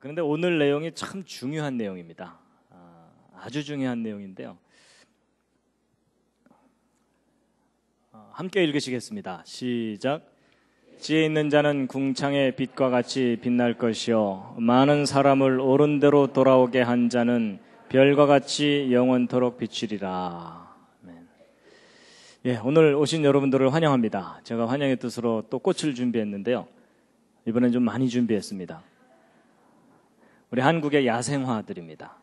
그런데 오늘 내용이 참 중요한 내용입니다. 아주 중요한 내용인데요. 함께 읽으시겠습니다. 시작. 지혜 있는 자는 궁창의 빛과 같이 빛날 것이요 많은 사람을 옳은 대로 돌아오게 한 자는 별과 같이 영원토록 비추리라. 예, 오늘 오신 여러분들을 환영합니다. 제가 환영의 뜻으로 또 꽃을 준비했는데요. 이번엔 좀 많이 준비했습니다. 우리 한국의 야생화들입니다.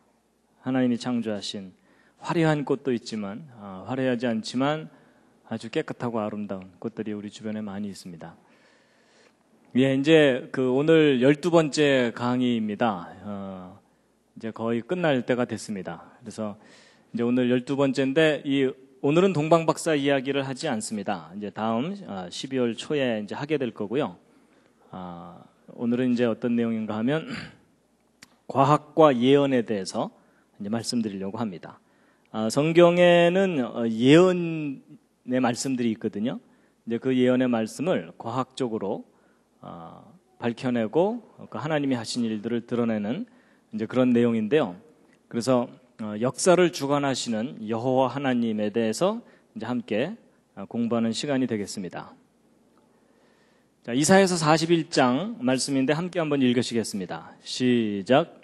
하나님이 창조하신 화려한 꽃도 있지만 화려하지 않지만 아주 깨끗하고 아름다운 꽃들이 우리 주변에 많이 있습니다. 예, 이제 오늘 12번째 강의입니다. 이제 거의 끝날 때가 됐습니다. 그래서 이제 오늘 12번째인데 오늘은 동방박사 이야기를 하지 않습니다. 이제 다음 12월 초에 이제 하게 될 거고요. 오늘은 이제 어떤 내용인가 하면 과학과 예언에 대해서 이제 말씀드리려고 합니다. 성경에는 예언의 말씀들이 있거든요. 이제 그 예언의 말씀을 과학적으로 밝혀내고 하나님이 하신 일들을 드러내는 이제 그런 내용인데요. 그래서 역사를 주관하시는 여호와 하나님에 대해서 이제 함께 공부하는 시간이 되겠습니다. 자, 이사야서 41장 말씀인데 함께 한번 읽으시겠습니다. 시작.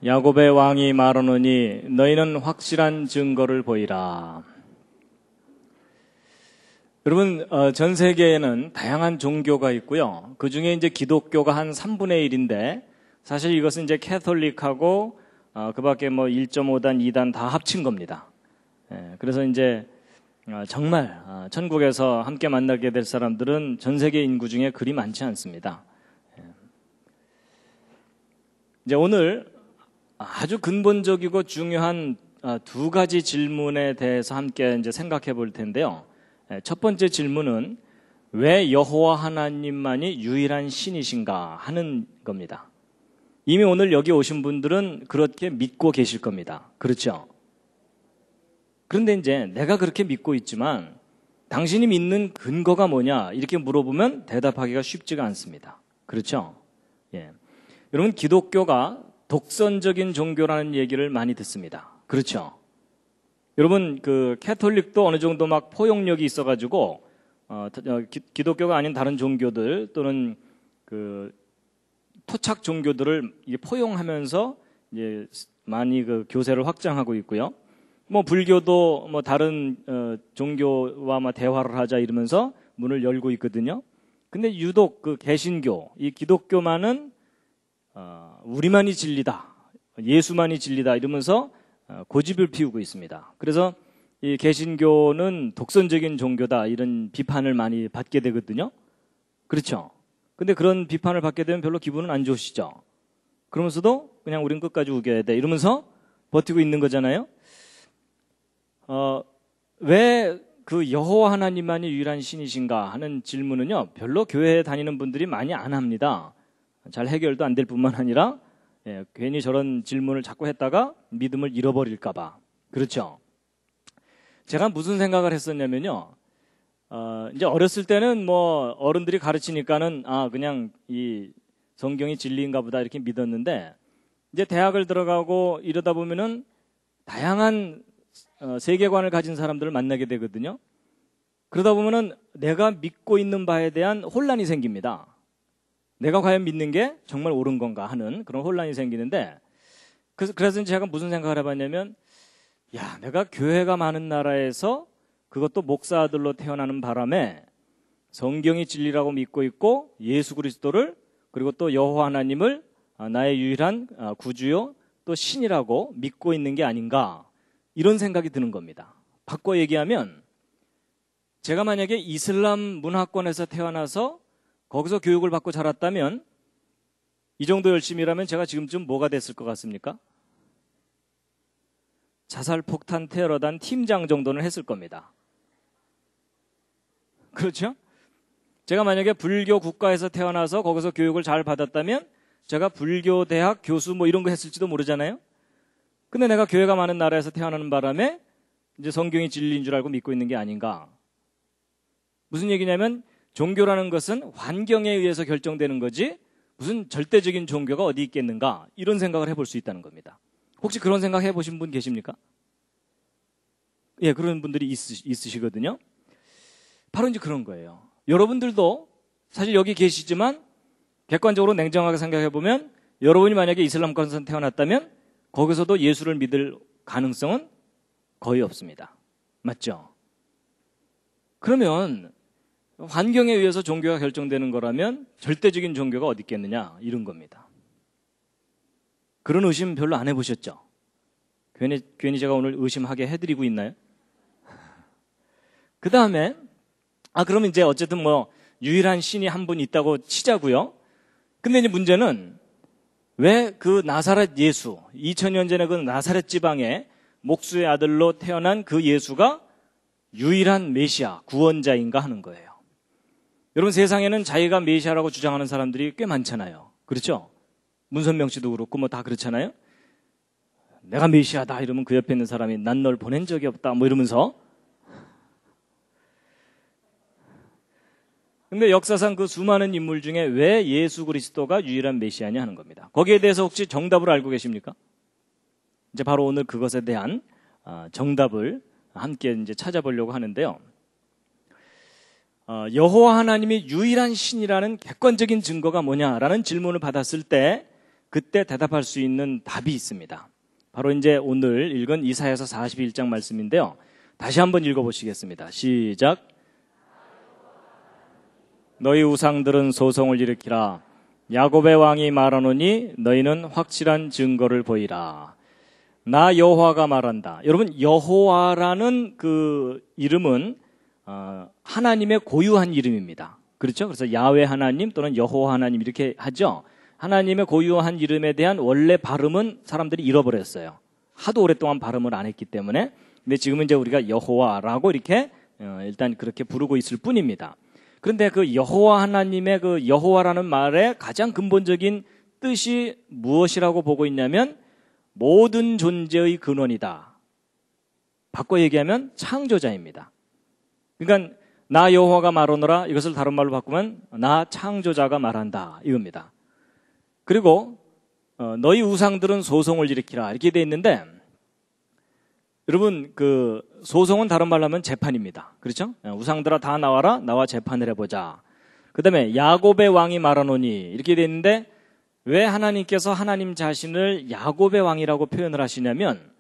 야곱의 왕이 말하노니 너희는 확실한 증거를 보이라. 여러분, 전 세계에는 다양한 종교가 있고요. 그 중에 이제 기독교가 한 3분의 1인데 사실 이것은 이제 캐톨릭하고 그 밖에 뭐 1.5단, 2단 다 합친 겁니다. 그래서 이제 정말 천국에서 함께 만나게 될 사람들은 전 세계 인구 중에 그리 많지 않습니다. 이제 오늘 아주 근본적이고 중요한 두 가지 질문에 대해서 함께 이제 생각해 볼 텐데요. 첫 번째 질문은 왜 여호와 하나님만이 유일한 신이신가 하는 겁니다. 이미 오늘 여기 오신 분들은 그렇게 믿고 계실 겁니다. 그렇죠? 그런데 이제 내가 그렇게 믿고 있지만 당신이 믿는 근거가 뭐냐 이렇게 물어보면 대답하기가 쉽지가 않습니다. 그렇죠? 예. 여러분, 기독교가 독선적인 종교라는 얘기를 많이 듣습니다. 그렇죠? 여러분, 캐톨릭도 어느 정도 막 포용력이 있어가지고 기독교가 아닌 다른 종교들 또는 토착 종교들을 포용하면서 이제 많이 교세를 확장하고 있고요. 뭐 불교도 뭐 다른 종교와 대화를 하자 이러면서 문을 열고 있거든요. 근데 유독 개신교, 이 기독교만은 우리만이 진리다, 예수만이 진리다 이러면서 고집을 피우고 있습니다. 그래서 이 개신교는 독선적인 종교다 이런 비판을 많이 받게 되거든요. 그렇죠? 근데 그런 비판을 받게 되면 별로 기분은 안 좋으시죠? 그러면서도 그냥 우린 끝까지 우겨야 돼 이러면서 버티고 있는 거잖아요. 왜 여호와 하나님만이 유일한 신이신가 하는 질문은요, 별로 교회에 다니는 분들이 많이 안 합니다. 잘 해결도 안 될 뿐만 아니라 괜히 저런 질문을 자꾸 했다가 믿음을 잃어버릴까 봐. 그렇죠? 제가 무슨 생각을 했었냐면요. 이제 어렸을 때는 뭐 어른들이 가르치니까는 그냥 이 성경이 진리인가 보다 이렇게 믿었는데 이제 대학을 들어가고 이러다 보면은 다양한 세계관을 가진 사람들을 만나게 되거든요. 그러다 보면은 내가 믿고 있는 바에 대한 혼란이 생깁니다. 내가 과연 믿는 게 정말 옳은 건가 하는 그런 혼란이 생기는데 그래서 제가 무슨 생각을 해봤냐면 내가 교회가 많은 나라에서 그것도 목사들로 태어나는 바람에 성경이 진리라고 믿고 있고 예수 그리스도를 그리고 또 여호와 하나님을 나의 유일한 구주요 또 신이라고 믿고 있는 게 아닌가 이런 생각이 드는 겁니다. 바꿔 얘기하면 제가 만약에 이슬람 문화권에서 태어나서 거기서 교육을 받고 자랐다면 이 정도 열심히라면 제가 지금쯤 뭐가 됐을 것 같습니까? 자살폭탄 테러단 팀장 정도는 했을 겁니다. 그렇죠? 제가 만약에 불교 국가에서 태어나서 거기서 교육을 잘 받았다면 제가 불교 대학 교수 뭐 이런 거 했을지도 모르잖아요. 근데 내가 교회가 많은 나라에서 태어나는 바람에 이제 성경이 진리인 줄 알고 믿고 있는 게 아닌가. 무슨 얘기냐면 종교라는 것은 환경에 의해서 결정되는 거지 무슨 절대적인 종교가 어디 있겠는가 이런 생각을 해볼 수 있다는 겁니다. 혹시 그런 생각 해보신 분 계십니까? 예, 그런 분들이 있으시거든요. 바로 이제 그런 거예요. 여러분들도 사실 여기 계시지만 객관적으로 냉정하게 생각해보면 여러분이 만약에 이슬람권에서 태어났다면 거기서도 예수를 믿을 가능성은 거의 없습니다. 맞죠? 그러면 환경에 의해서 종교가 결정되는 거라면 절대적인 종교가 어디 있겠느냐 이런 겁니다. 그런 의심 별로 안 해보셨죠? 괜히 제가 오늘 의심하게 해드리고 있나요? 그 다음에 그러면 이제 어쨌든 뭐 유일한 신이 한 분 있다고 치자고요. 근데 이제 문제는 왜 그 나사렛 예수 2000년 전에 그 나사렛 지방의 목수의 아들로 태어난 그 예수가 유일한 메시아 구원자인가 하는 거예요. 여러분 세상에는 자기가 메시아라고 주장하는 사람들이 꽤 많잖아요. 그렇죠? 문선명 씨도 그렇고 뭐 다 그렇잖아요. 내가 메시아다 이러면 그 옆에 있는 사람이 난 널 보낸 적이 없다 뭐 이러면서. 근데 역사상 그 수많은 인물 중에 왜 예수 그리스도가 유일한 메시아냐 하는 겁니다. 거기에 대해서 혹시 정답을 알고 계십니까? 이제 바로 오늘 그것에 대한 정답을 함께 이제 찾아보려고 하는데요. 여호와 하나님이 유일한 신이라는 객관적인 증거가 뭐냐라는 질문을 받았을 때 그때 대답할 수 있는 답이 있습니다. 바로 이제 오늘 읽은 이사야서 41장 말씀인데요. 다시 한번 읽어보시겠습니다. 시작. 너희 우상들은 소송을 일으키라. 야곱의 왕이 말하노니 너희는 확실한 증거를 보이라. 나 여호와가 말한다. 여러분 여호와라는 그 이름은 하나님의 고유한 이름입니다. 그렇죠? 그래서 야훼 하나님 또는 여호와 하나님 이렇게 하죠. 하나님의 고유한 이름에 대한 원래 발음은 사람들이 잃어버렸어요. 하도 오랫동안 발음을 안 했기 때문에. 근데 지금은 이제 우리가 여호와라고 이렇게 일단 그렇게 부르고 있을 뿐입니다. 그런데 그 여호와 하나님의 그 여호와라는 말의 가장 근본적인 뜻이 무엇이라고 보고 있냐면 모든 존재의 근원이다. 바꿔 얘기하면 창조자입니다. 그러니까 나 여호와가 말하노라 이것을 다른 말로 바꾸면 나 창조자가 말한다 이겁니다. 그리고 너희 우상들은 소송을 일으키라 이렇게 돼 있는데 여러분 그 소송은 다른 말로 하면 재판입니다. 그렇죠? 우상들아 다 나와라 나와 재판을 해보자. 그 다음에 야곱의 왕이 말하노니 이렇게 돼 있는데 왜 하나님께서 하나님 자신을 야곱의 왕이라고 표현을 하시냐면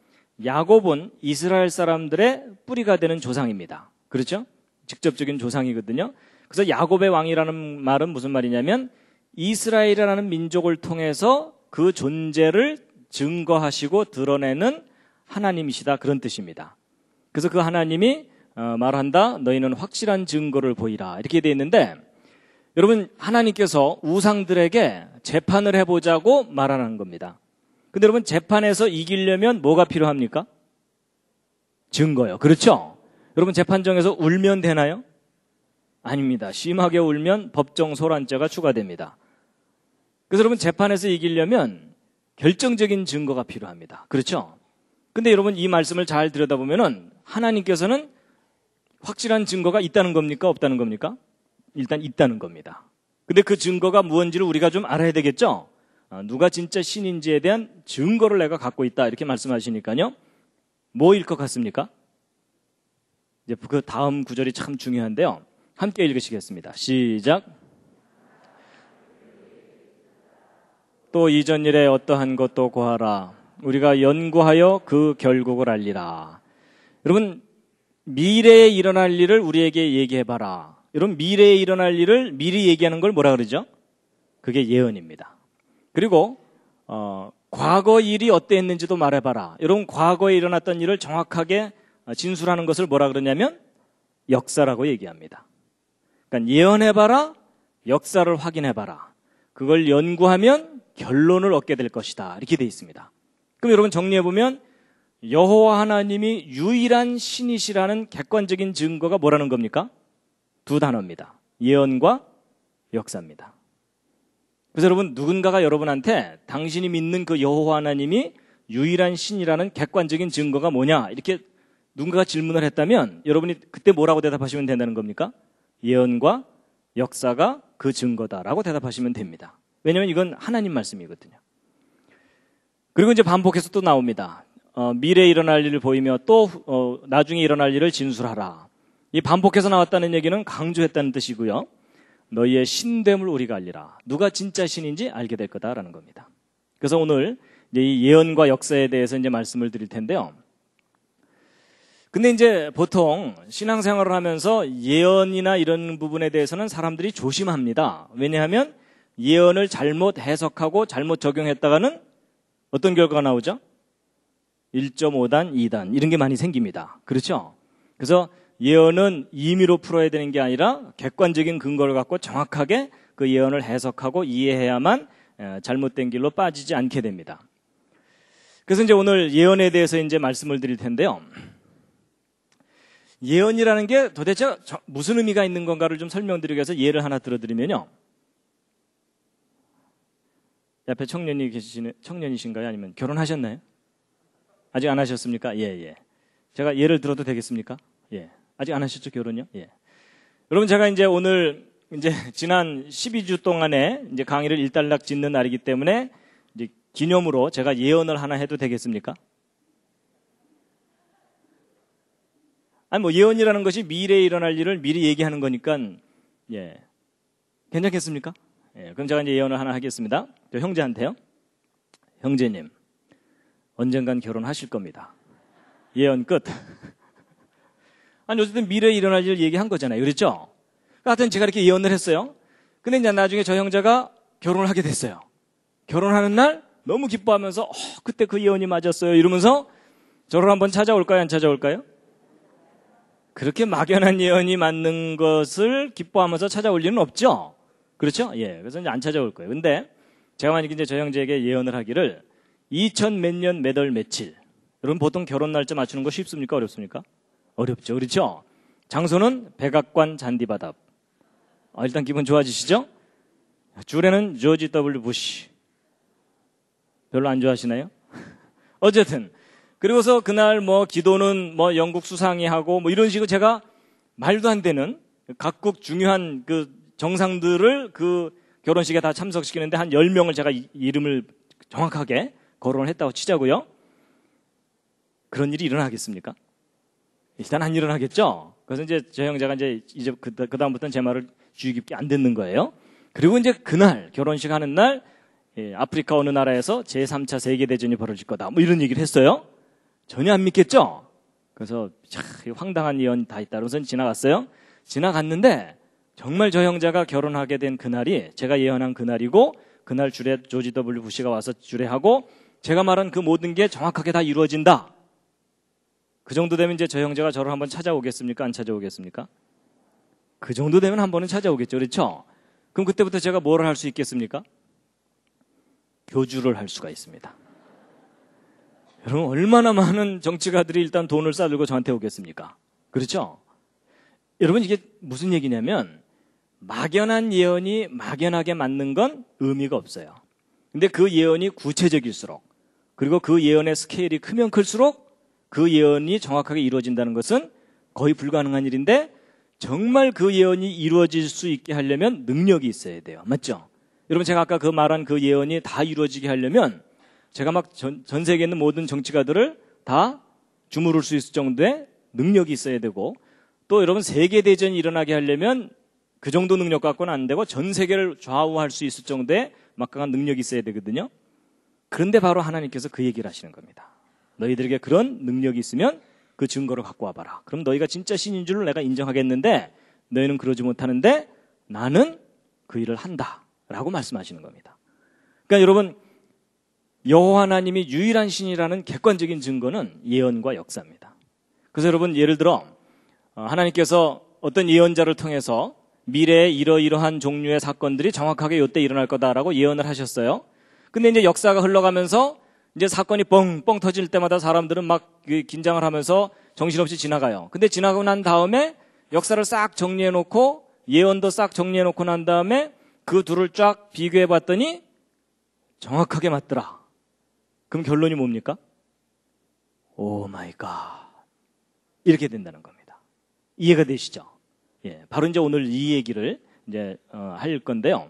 야곱은 이스라엘 사람들의 뿌리가 되는 조상입니다. 그렇죠? 직접적인 조상이거든요. 그래서 야곱의 왕이라는 말은 무슨 말이냐면 이스라엘이라는 민족을 통해서 그 존재를 증거하시고 드러내는 하나님이시다 그런 뜻입니다. 그래서 그 하나님이 말한다 너희는 확실한 증거를 보이라 이렇게 되어 있는데 여러분 하나님께서 우상들에게 재판을 해보자고 말하는 겁니다. 근데 여러분 재판에서 이기려면 뭐가 필요합니까? 증거요. 그렇죠? 여러분 재판정에서 울면 되나요? 아닙니다. 심하게 울면 법정 소란죄가 추가됩니다. 그래서 여러분 재판에서 이기려면 결정적인 증거가 필요합니다. 그렇죠? 근데 여러분 이 말씀을 잘 들여다보면은 하나님께서는 확실한 증거가 있다는 겁니까? 없다는 겁니까? 일단 있다는 겁니다. 근데 그 증거가 무엇인지를 우리가 좀 알아야 되겠죠? 누가 진짜 신인지에 대한 증거를 내가 갖고 있다 이렇게 말씀하시니까요. 뭐일 것 같습니까? 이제 그 다음 구절이 참 중요한데요. 함께 읽으시겠습니다. 시작. 또 이전 일에 어떠한 것도 고하라. 우리가 연구하여 그 결국을 알리라. 여러분 미래에 일어날 일을 우리에게 얘기해봐라. 여러분 미래에 일어날 일을 미리 얘기하는 걸 뭐라 그러죠? 그게 예언입니다. 그리고 과거 일이 어땠는지도 말해봐라. 여러분 과거에 일어났던 일을 정확하게 진술하는 것을 뭐라 그러냐면 역사라고 얘기합니다. 그러니까 예언해봐라, 역사를 확인해봐라. 그걸 연구하면 결론을 얻게 될 것이다. 이렇게 돼 있습니다. 그럼 여러분 정리해보면 여호와 하나님이 유일한 신이시라는 객관적인 증거가 뭐라는 겁니까? 두 단어입니다. 예언과 역사입니다. 그래서 여러분 누군가가 여러분한테 당신이 믿는 그 여호와 하나님이 유일한 신이라는 객관적인 증거가 뭐냐 이렇게 누군가가 질문을 했다면 여러분이 그때 뭐라고 대답하시면 된다는 겁니까? 예언과 역사가 그 증거다라고 대답하시면 됩니다. 왜냐하면 이건 하나님 말씀이거든요. 그리고 이제 반복해서 또 나옵니다. 미래에 일어날 일을 보이며 또 나중에 일어날 일을 진술하라. 이 반복해서 나왔다는 얘기는 강조했다는 뜻이고요. 너희의 신됨을 우리가 알리라. 누가 진짜 신인지 알게 될 거다라는 겁니다. 그래서 오늘 이제 이 예언과 역사에 대해서 이제 말씀을 드릴 텐데요. 근데 이제 보통 신앙생활을 하면서 예언이나 이런 부분에 대해서는 사람들이 조심합니다. 왜냐하면 예언을 잘못 해석하고 잘못 적용했다가는 어떤 결과가 나오죠? 1.5단, 2단 이런 게 많이 생깁니다. 그렇죠? 그래서 예언은 임의로 풀어야 되는 게 아니라 객관적인 근거를 갖고 정확하게 그 예언을 해석하고 이해해야만 잘못된 길로 빠지지 않게 됩니다. 그래서 이제 오늘 예언에 대해서 이제 말씀을 드릴 텐데요. 예언이라는 게 도대체 무슨 의미가 있는 건가를 좀 설명드리기 위해서 예를 하나 들어드리면요. 옆에 청년이신가요? 아니면 결혼하셨나요? 아직 안 하셨습니까? 예. 제가 예를 들어도 되겠습니까? 예. 아직 안 하셨죠, 결혼요? 예. 여러분, 제가 이제 오늘 이제 지난 12주 동안에 이제 강의를 일단락 짓는 날이기 때문에 이제 기념으로 제가 예언을 하나 해도 되겠습니까? 아니, 뭐 예언이라는 것이 미래에 일어날 일을 미리 얘기하는 거니까, 예. 괜찮겠습니까? 예. 그럼 제가 이제 예언을 하나 하겠습니다. 저 형제한테요. 형제님, 언젠간 결혼하실 겁니다. 예언 끝. 아니, 어쨌든 미래에 일어날 일을 얘기한 거잖아요. 그렇죠? 하여튼 제가 이렇게 예언을 했어요. 근데 이제 나중에 저 형제가 결혼을 하게 됐어요. 결혼하는 날 너무 기뻐하면서, 그때 그 예언이 맞았어요. 이러면서 저를 한번 찾아올까요? 안 찾아올까요? 그렇게 막연한 예언이 맞는 것을 기뻐하면서 찾아올 일은 없죠? 그렇죠? 예. 그래서 이제 안 찾아올 거예요. 근데 제가 만약에 이제 저 형제에게 예언을 하기를 2000 몇 년 몇 월 며칠. 여러분 보통 결혼 날짜 맞추는 거 쉽습니까? 어렵습니까? 어렵죠. 그렇죠? 장소는 백악관 잔디바답. 일단 기분 좋아지시죠? 주례는 조지 W. 부시. 별로 안 좋아하시나요? 어쨌든 그리고서 그날 뭐 기도는 뭐 영국 수상이 하고 뭐 이런 식으로 제가 말도 안 되는 각국 중요한 그 정상들을 그 결혼식에 다 참석시키는데 한 10명을 제가 이름을 정확하게 거론을 했다고 치자고요. 그런 일이 일어나겠습니까? 일단 안 일어나겠죠? 그래서 이제 저 형제가 이제 그다음부터는 제 말을 주의 깊게 안 듣는 거예요. 그리고 이제 그날 결혼식 하는 날 아프리카 어느 나라에서 제3차 세계대전이 벌어질 거다. 뭐 이런 얘기를 했어요. 전혀 안 믿겠죠? 그래서 황당한 예언이 다 있다. 그래서 지나갔어요. 지나갔는데 정말 저 형제가 결혼하게 된 그날이 제가 예언한 그날이고 그날 주례 조지 W. 부시가 와서 주례하고 제가 말한 그 모든 게 정확하게 다 이루어진다. 그 정도 되면 이제 저 형제가 저를 한번 찾아오겠습니까? 안 찾아오겠습니까? 그 정도 되면 한 번은 찾아오겠죠. 그렇죠? 그럼 그때부터 제가 뭘 할 수 있겠습니까? 교주를 할 수가 있습니다. 여러분 얼마나 많은 정치가들이 일단 돈을 싸들고 저한테 오겠습니까? 그렇죠? 여러분 이게 무슨 얘기냐면 막연한 예언이 막연하게 맞는 건 의미가 없어요. 근데 그 예언이 구체적일수록 그리고 그 예언의 스케일이 크면 클수록 그 예언이 정확하게 이루어진다는 것은 거의 불가능한 일인데 정말 그 예언이 이루어질 수 있게 하려면 능력이 있어야 돼요. 맞죠? 여러분 제가 아까 그 말한 그 예언이 다 이루어지게 하려면 제가 막 전 세계에 있는 모든 정치가들을 다 주무를 수 있을 정도의 능력이 있어야 되고 또 여러분 세계대전이 일어나게 하려면 그 정도 능력 갖고는 안 되고 전 세계를 좌우할 수 있을 정도의 막강한 능력이 있어야 되거든요. 그런데 바로 하나님께서 그 얘기를 하시는 겁니다. 너희들에게 그런 능력이 있으면 그 증거를 갖고 와봐라. 그럼 너희가 진짜 신인 줄을 내가 인정하겠는데 너희는 그러지 못하는데 나는 그 일을 한다 라고 말씀하시는 겁니다. 그러니까 여러분 여호와 하나님이 유일한 신이라는 객관적인 증거는 예언과 역사입니다. 그래서 여러분 예를 들어 하나님께서 어떤 예언자를 통해서 미래에 이러이러한 종류의 사건들이 정확하게 이때 일어날 거다라고 예언을 하셨어요. 근데 이제 역사가 흘러가면서 이제 사건이 뻥뻥 터질 때마다 사람들은 막 긴장을 하면서 정신없이 지나가요. 근데 지나고 난 다음에 역사를 싹 정리해 놓고 예언도 싹 정리해 놓고 난 다음에 그 둘을 쫙 비교해 봤더니 정확하게 맞더라. 그럼 결론이 뭡니까? 오 마이 갓. 이렇게 된다는 겁니다. 이해가 되시죠? 예, 바로 이제 오늘 이 얘기를 이제 할 건데요.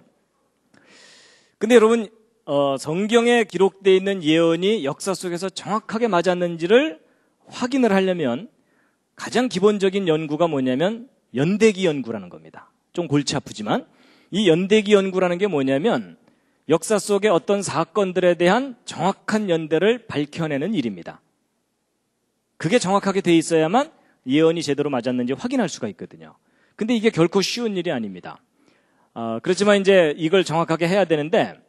근데 여러분 성경에 기록되어 있는 예언이 역사 속에서 정확하게 맞았는지를 확인을 하려면 가장 기본적인 연구가 뭐냐면 연대기 연구라는 겁니다. 좀 골치 아프지만 이 연대기 연구라는 게 뭐냐면 역사 속의 어떤 사건들에 대한 정확한 연대를 밝혀내는 일입니다. 그게 정확하게 돼 있어야만 예언이 제대로 맞았는지 확인할 수가 있거든요. 근데 이게 결코 쉬운 일이 아닙니다. 그렇지만 이제 이걸 정확하게 해야 되는데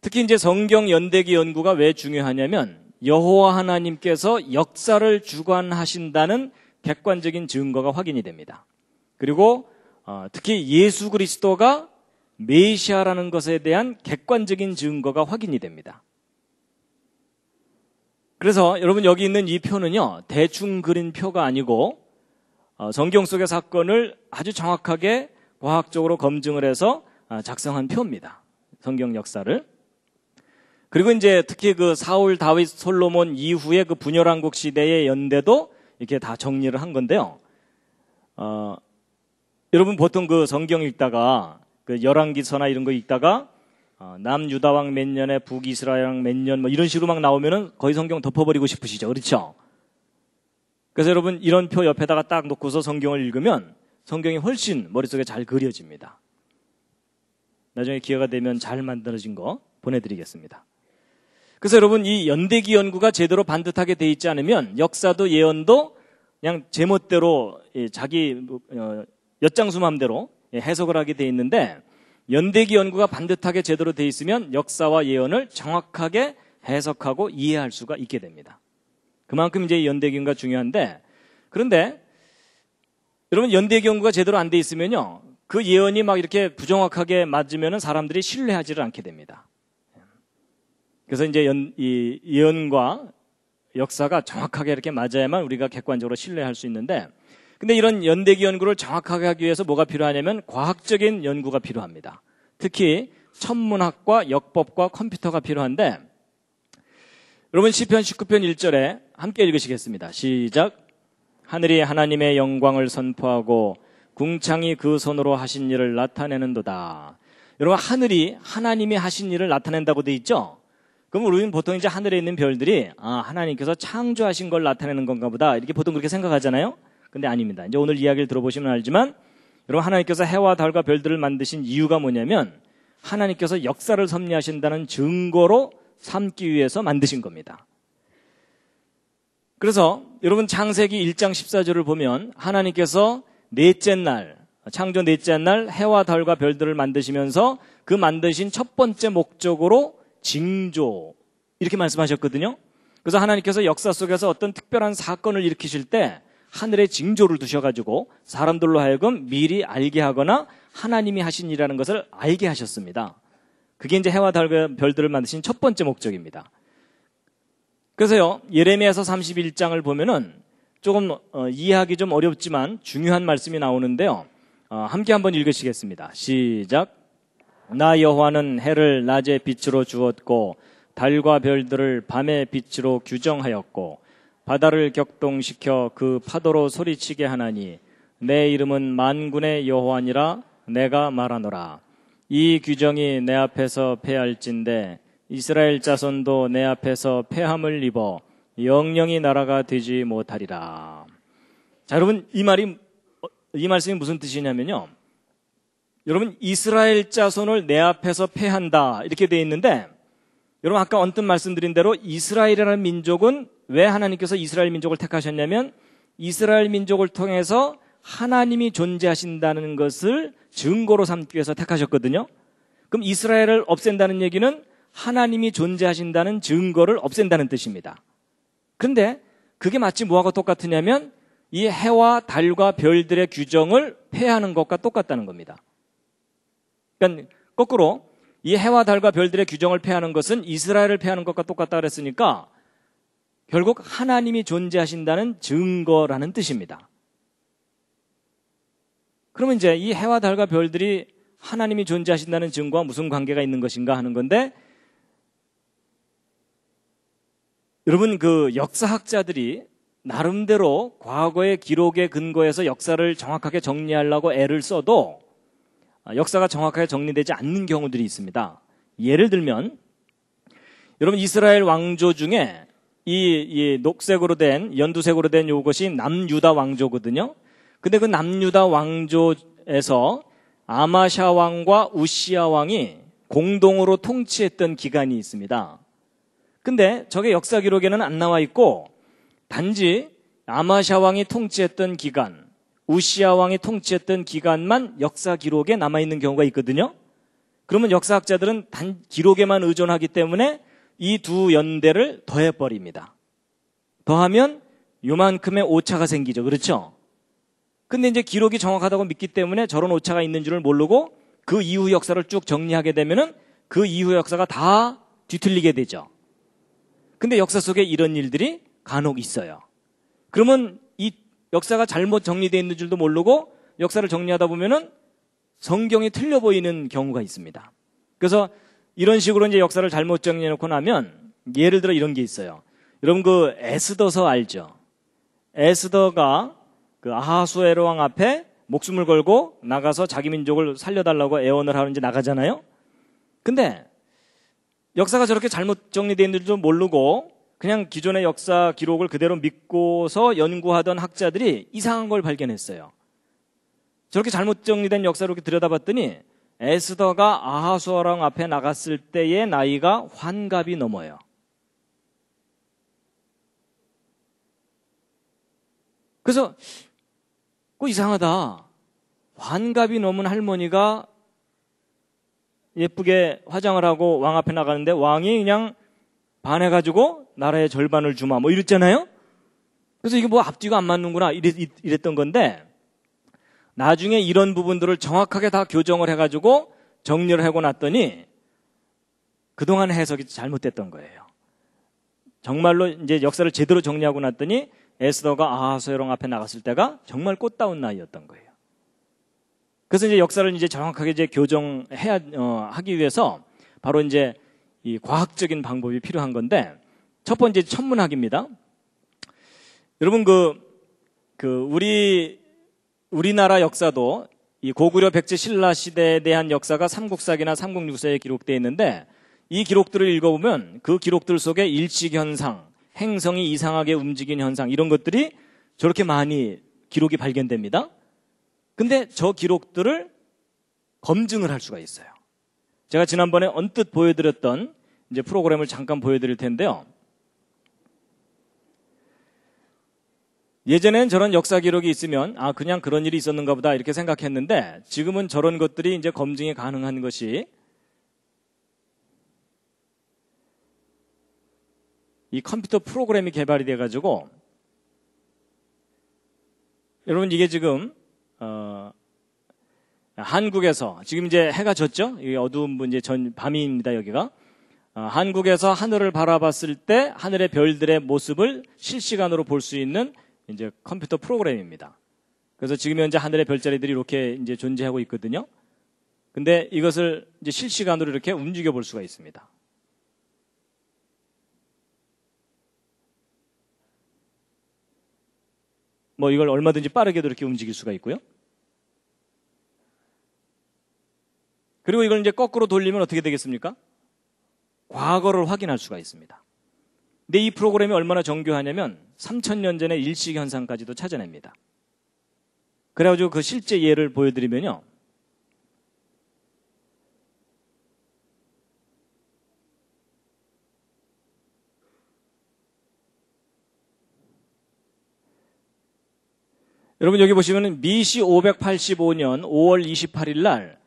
특히 이제 성경 연대기 연구가 왜 중요하냐면 여호와 하나님께서 역사를 주관하신다는 객관적인 증거가 확인이 됩니다. 그리고 특히 예수 그리스도가 메시아라는 것에 대한 객관적인 증거가 확인이 됩니다. 그래서 여러분 여기 있는 이 표는요, 대충 그린 표가 아니고 성경 속의 사건을 아주 정확하게 과학적으로 검증을 해서 작성한 표입니다. 성경 역사를. 그리고 이제 특히 그 사울, 다윗, 솔로몬 이후에 그 분열왕국 시대의 연대도 이렇게 다 정리를 한 건데요. 여러분 보통 그 성경 읽다가 그 열왕기서나 이런 거 읽다가 남유다왕 몇 년에 북이스라엘왕 몇 년 뭐 이런 식으로 막 나오면은 거의 성경 덮어버리고 싶으시죠, 그렇죠? 그래서 여러분 이런 표 옆에다가 딱 놓고서 성경을 읽으면 성경이 훨씬 머릿속에 잘 그려집니다. 나중에 기회가 되면 잘 만들어진 거 보내드리겠습니다. 그래서 여러분 이 연대기 연구가 제대로 반듯하게 돼 있지 않으면 역사도 예언도 그냥 제멋대로 자기 엿장수 마음대로 해석을 하게 돼 있는데 연대기 연구가 반듯하게 제대로 돼 있으면 역사와 예언을 정확하게 해석하고 이해할 수가 있게 됩니다. 그만큼 이제 연대기 연구가 중요한데 그런데 여러분 연대기 연구가 제대로 안 돼 있으면요 그 예언이 막 이렇게 부정확하게 맞으면은 사람들이 신뢰하지를 않게 됩니다. 그래서 이제 이 예언과 역사가 정확하게 이렇게 맞아야만 우리가 객관적으로 신뢰할 수 있는데 근데 이런 연대기 연구를 정확하게 하기 위해서 뭐가 필요하냐면 과학적인 연구가 필요합니다. 특히 천문학과 역법과 컴퓨터가 필요한데 여러분 시편 19편 1절에 함께 읽으시겠습니다. 시작. 하늘이 하나님의 영광을 선포하고 궁창이 그 손으로 하신 일을 나타내는도다. 여러분 하늘이 하나님이 하신 일을 나타낸다고 돼 있죠? 그럼 우리는 보통 이제 하늘에 있는 별들이 하나님께서 창조하신 걸 나타내는 건가 보다 이렇게 보통 그렇게 생각하잖아요. 근데 아닙니다. 이제 오늘 이야기를 들어보시면 알지만 여러분 하나님께서 해와 달과 별들을 만드신 이유가 뭐냐면 하나님께서 역사를 섭리하신다는 증거로 삼기 위해서 만드신 겁니다. 그래서 여러분 창세기 1장 14절을 보면 하나님께서 넷째 날 창조 넷째 날 해와 달과 별들을 만드시면서 그 만드신 첫 번째 목적으로 징조 이렇게 말씀하셨거든요. 그래서 하나님께서 역사 속에서 어떤 특별한 사건을 일으키실 때 하늘에 징조를 두셔가지고 사람들로 하여금 미리 알게 하거나 하나님이 하신 일이라는 것을 알게 하셨습니다. 그게 이제 해와 달과 별들을 만드신 첫 번째 목적입니다. 그래서요 예레미야서 31장을 보면은 조금 이해하기 좀 어렵지만 중요한 말씀이 나오는데요. 함께 한번 읽으시겠습니다. 시작. 나 여호와는 해를 낮의 빛으로 주었고 달과 별들을 밤의 빛으로 규정하였고 바다를 격동시켜 그 파도로 소리치게 하나니 내 이름은 만군의 여호와니라 내가 말하노라. 이 규정이 내 앞에서 패할진대 이스라엘 자손도 내 앞에서 패함을 입어 영영이 나라가 되지 못하리라. 자, 여러분 이 말씀이 무슨 뜻이냐면요. 여러분 이스라엘 자손을 내 앞에서 패한다 이렇게 되어 있는데 여러분 아까 언뜻 말씀드린 대로 이스라엘이라는 민족은 왜 하나님께서 이스라엘 민족을 택하셨냐면 이스라엘 민족을 통해서 하나님이 존재하신다는 것을 증거로 삼기 위해서 택하셨거든요. 그럼 이스라엘을 없앤다는 얘기는 하나님이 존재하신다는 증거를 없앤다는 뜻입니다. 근데 그게 마치 뭐하고 똑같으냐면 이 해와 달과 별들의 규정을 폐하는 것과 똑같다는 겁니다. 그러니까 거꾸로 이 해와 달과 별들의 규정을 폐하는 것은 이스라엘을 폐하는 것과 똑같다 그랬으니까 결국 하나님이 존재하신다는 증거라는 뜻입니다. 그러면 이제 이 해와 달과 별들이 하나님이 존재하신다는 증거와 무슨 관계가 있는 것인가 하는 건데 여러분 그 역사학자들이 나름대로 과거의 기록에 근거해서 역사를 정확하게 정리하려고 애를 써도 역사가 정확하게 정리되지 않는 경우들이 있습니다. 예를 들면 여러분 이스라엘 왕조 중에 이 녹색으로 된 연두색으로 된 이것이 남유다 왕조거든요. 근데 그 남유다 왕조에서 아마샤 왕과 우시야 왕이 공동으로 통치했던 기간이 있습니다. 근데 저게 역사 기록에는 안 나와 있고 단지 아마샤 왕이 통치했던 기간, 우시야 왕이 통치했던 기간만 역사 기록에 남아있는 경우가 있거든요. 그러면 역사학자들은 단 기록에만 의존하기 때문에 이 두 연대를 더해버립니다. 더하면 요만큼의 오차가 생기죠. 그렇죠? 근데 이제 기록이 정확하다고 믿기 때문에 저런 오차가 있는 줄을 모르고 그 이후 역사를 쭉 정리하게 되면은 그 이후 역사가 다 뒤틀리게 되죠. 근데 역사 속에 이런 일들이 간혹 있어요. 그러면 이 역사가 잘못 정리되어 있는 줄도 모르고 역사를 정리하다 보면은 성경이 틀려 보이는 경우가 있습니다. 그래서 이런 식으로 이제 역사를 잘못 정리해 놓고 나면 예를 들어 이런 게 있어요. 여러분 그 에스더서 알죠? 에스더가 그 아하수에로 왕 앞에 목숨을 걸고 나가서 자기 민족을 살려달라고 애원을 하러 이제 나가잖아요. 근데 역사가 저렇게 잘못 정리되어 있는 줄도 모르고 그냥 기존의 역사 기록을 그대로 믿고서 연구하던 학자들이 이상한 걸 발견했어요. 저렇게 잘못 정리된 역사를 이렇게 들여다봤더니 에스더가 아하수아랑 앞에 나갔을 때의 나이가 환갑이 넘어요. 그래서 이상하다. 환갑이 넘은 할머니가 예쁘게 화장을 하고 왕 앞에 나가는데 왕이 그냥 반해가지고 나라의 절반을 주마 뭐 이랬잖아요. 그래서 이게 뭐 앞뒤가 안 맞는구나 이랬던 건데 나중에 이런 부분들을 정확하게 다 교정을 해가지고 정리를 하고 났더니 그동안 해석이 잘못됐던 거예요. 정말로 이제 역사를 제대로 정리하고 났더니 에스더가 아하수에롱 앞에 나갔을 때가 정말 꽃다운 나이였던 거예요. 그래서 이제 역사를 이제 정확하게 이제 교정해야 하기 위해서 바로 이제 이 과학적인 방법이 필요한 건데 첫 번째 천문학입니다. 여러분 우리나라 역사도 이 고구려 백제 신라 시대에 대한 역사가 삼국사기나 삼국유사에 기록되어 있는데 이 기록들을 읽어보면 그 기록들 속에 일식현상, 행성이 이상하게 움직이는 현상 이런 것들이 저렇게 많이 기록이 발견됩니다. 근데 저 기록들을 검증을 할 수가 있어요. 제가 지난번에 언뜻 보여드렸던 이제 프로그램을 잠깐 보여드릴 텐데요. 예전엔 저런 역사 기록이 있으면 그냥 그런 일이 있었는가 보다 이렇게 생각했는데 지금은 저런 것들이 이제 검증이 가능한 것이 이 컴퓨터 프로그램이 개발이 돼 가지고 여러분 이게 지금 한국에서 지금 이제 해가 졌죠? 이게 어두운 이제 밤입니다, 여기가. 한국에서 하늘을 바라봤을 때 하늘의 별들의 모습을 실시간으로 볼 수 있는 이제 컴퓨터 프로그램입니다. 그래서 지금 현재 하늘의 별자리들이 이렇게 이제 존재하고 있거든요. 근데 이것을 이제 실시간으로 이렇게 움직여 볼 수가 있습니다. 뭐 이걸 얼마든지 빠르게도 이렇게 움직일 수가 있고요. 그리고 이걸 이제 거꾸로 돌리면 어떻게 되겠습니까? 과거를 확인할 수가 있습니다. 근데 이 프로그램이 얼마나 정교하냐면 3000년 전의 일식현상까지도 찾아냅니다. 그래가지고 그 실제 예를 보여드리면요. 여러분 여기 보시면 미시 585년 5월 28일 날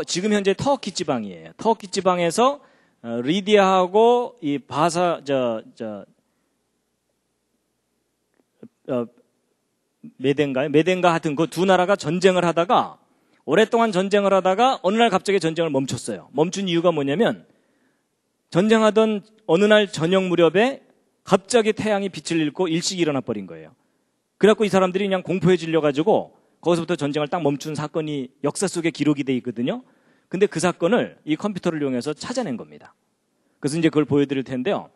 지금 현재 터키 지방이에요. 터키 지방에서 리디아하고 이 메덴가 하여튼 그 두 나라가 전쟁을 하다가 오랫동안 전쟁을 하다가 어느 날 갑자기 전쟁을 멈췄어요. 멈춘 이유가 뭐냐면 전쟁하던 어느 날 저녁 무렵에 갑자기 태양이 빛을 잃고 일식이 일어나 버린 거예요. 그래갖고 이 사람들이 그냥 공포에 질려가지고 거기서부터 전쟁을 딱 멈춘 사건이 역사 속에 기록이 돼 있거든요. 근데 그 사건을 이 컴퓨터를 이용해서 찾아낸 겁니다. 그래서 이제 그걸 보여드릴 텐데요.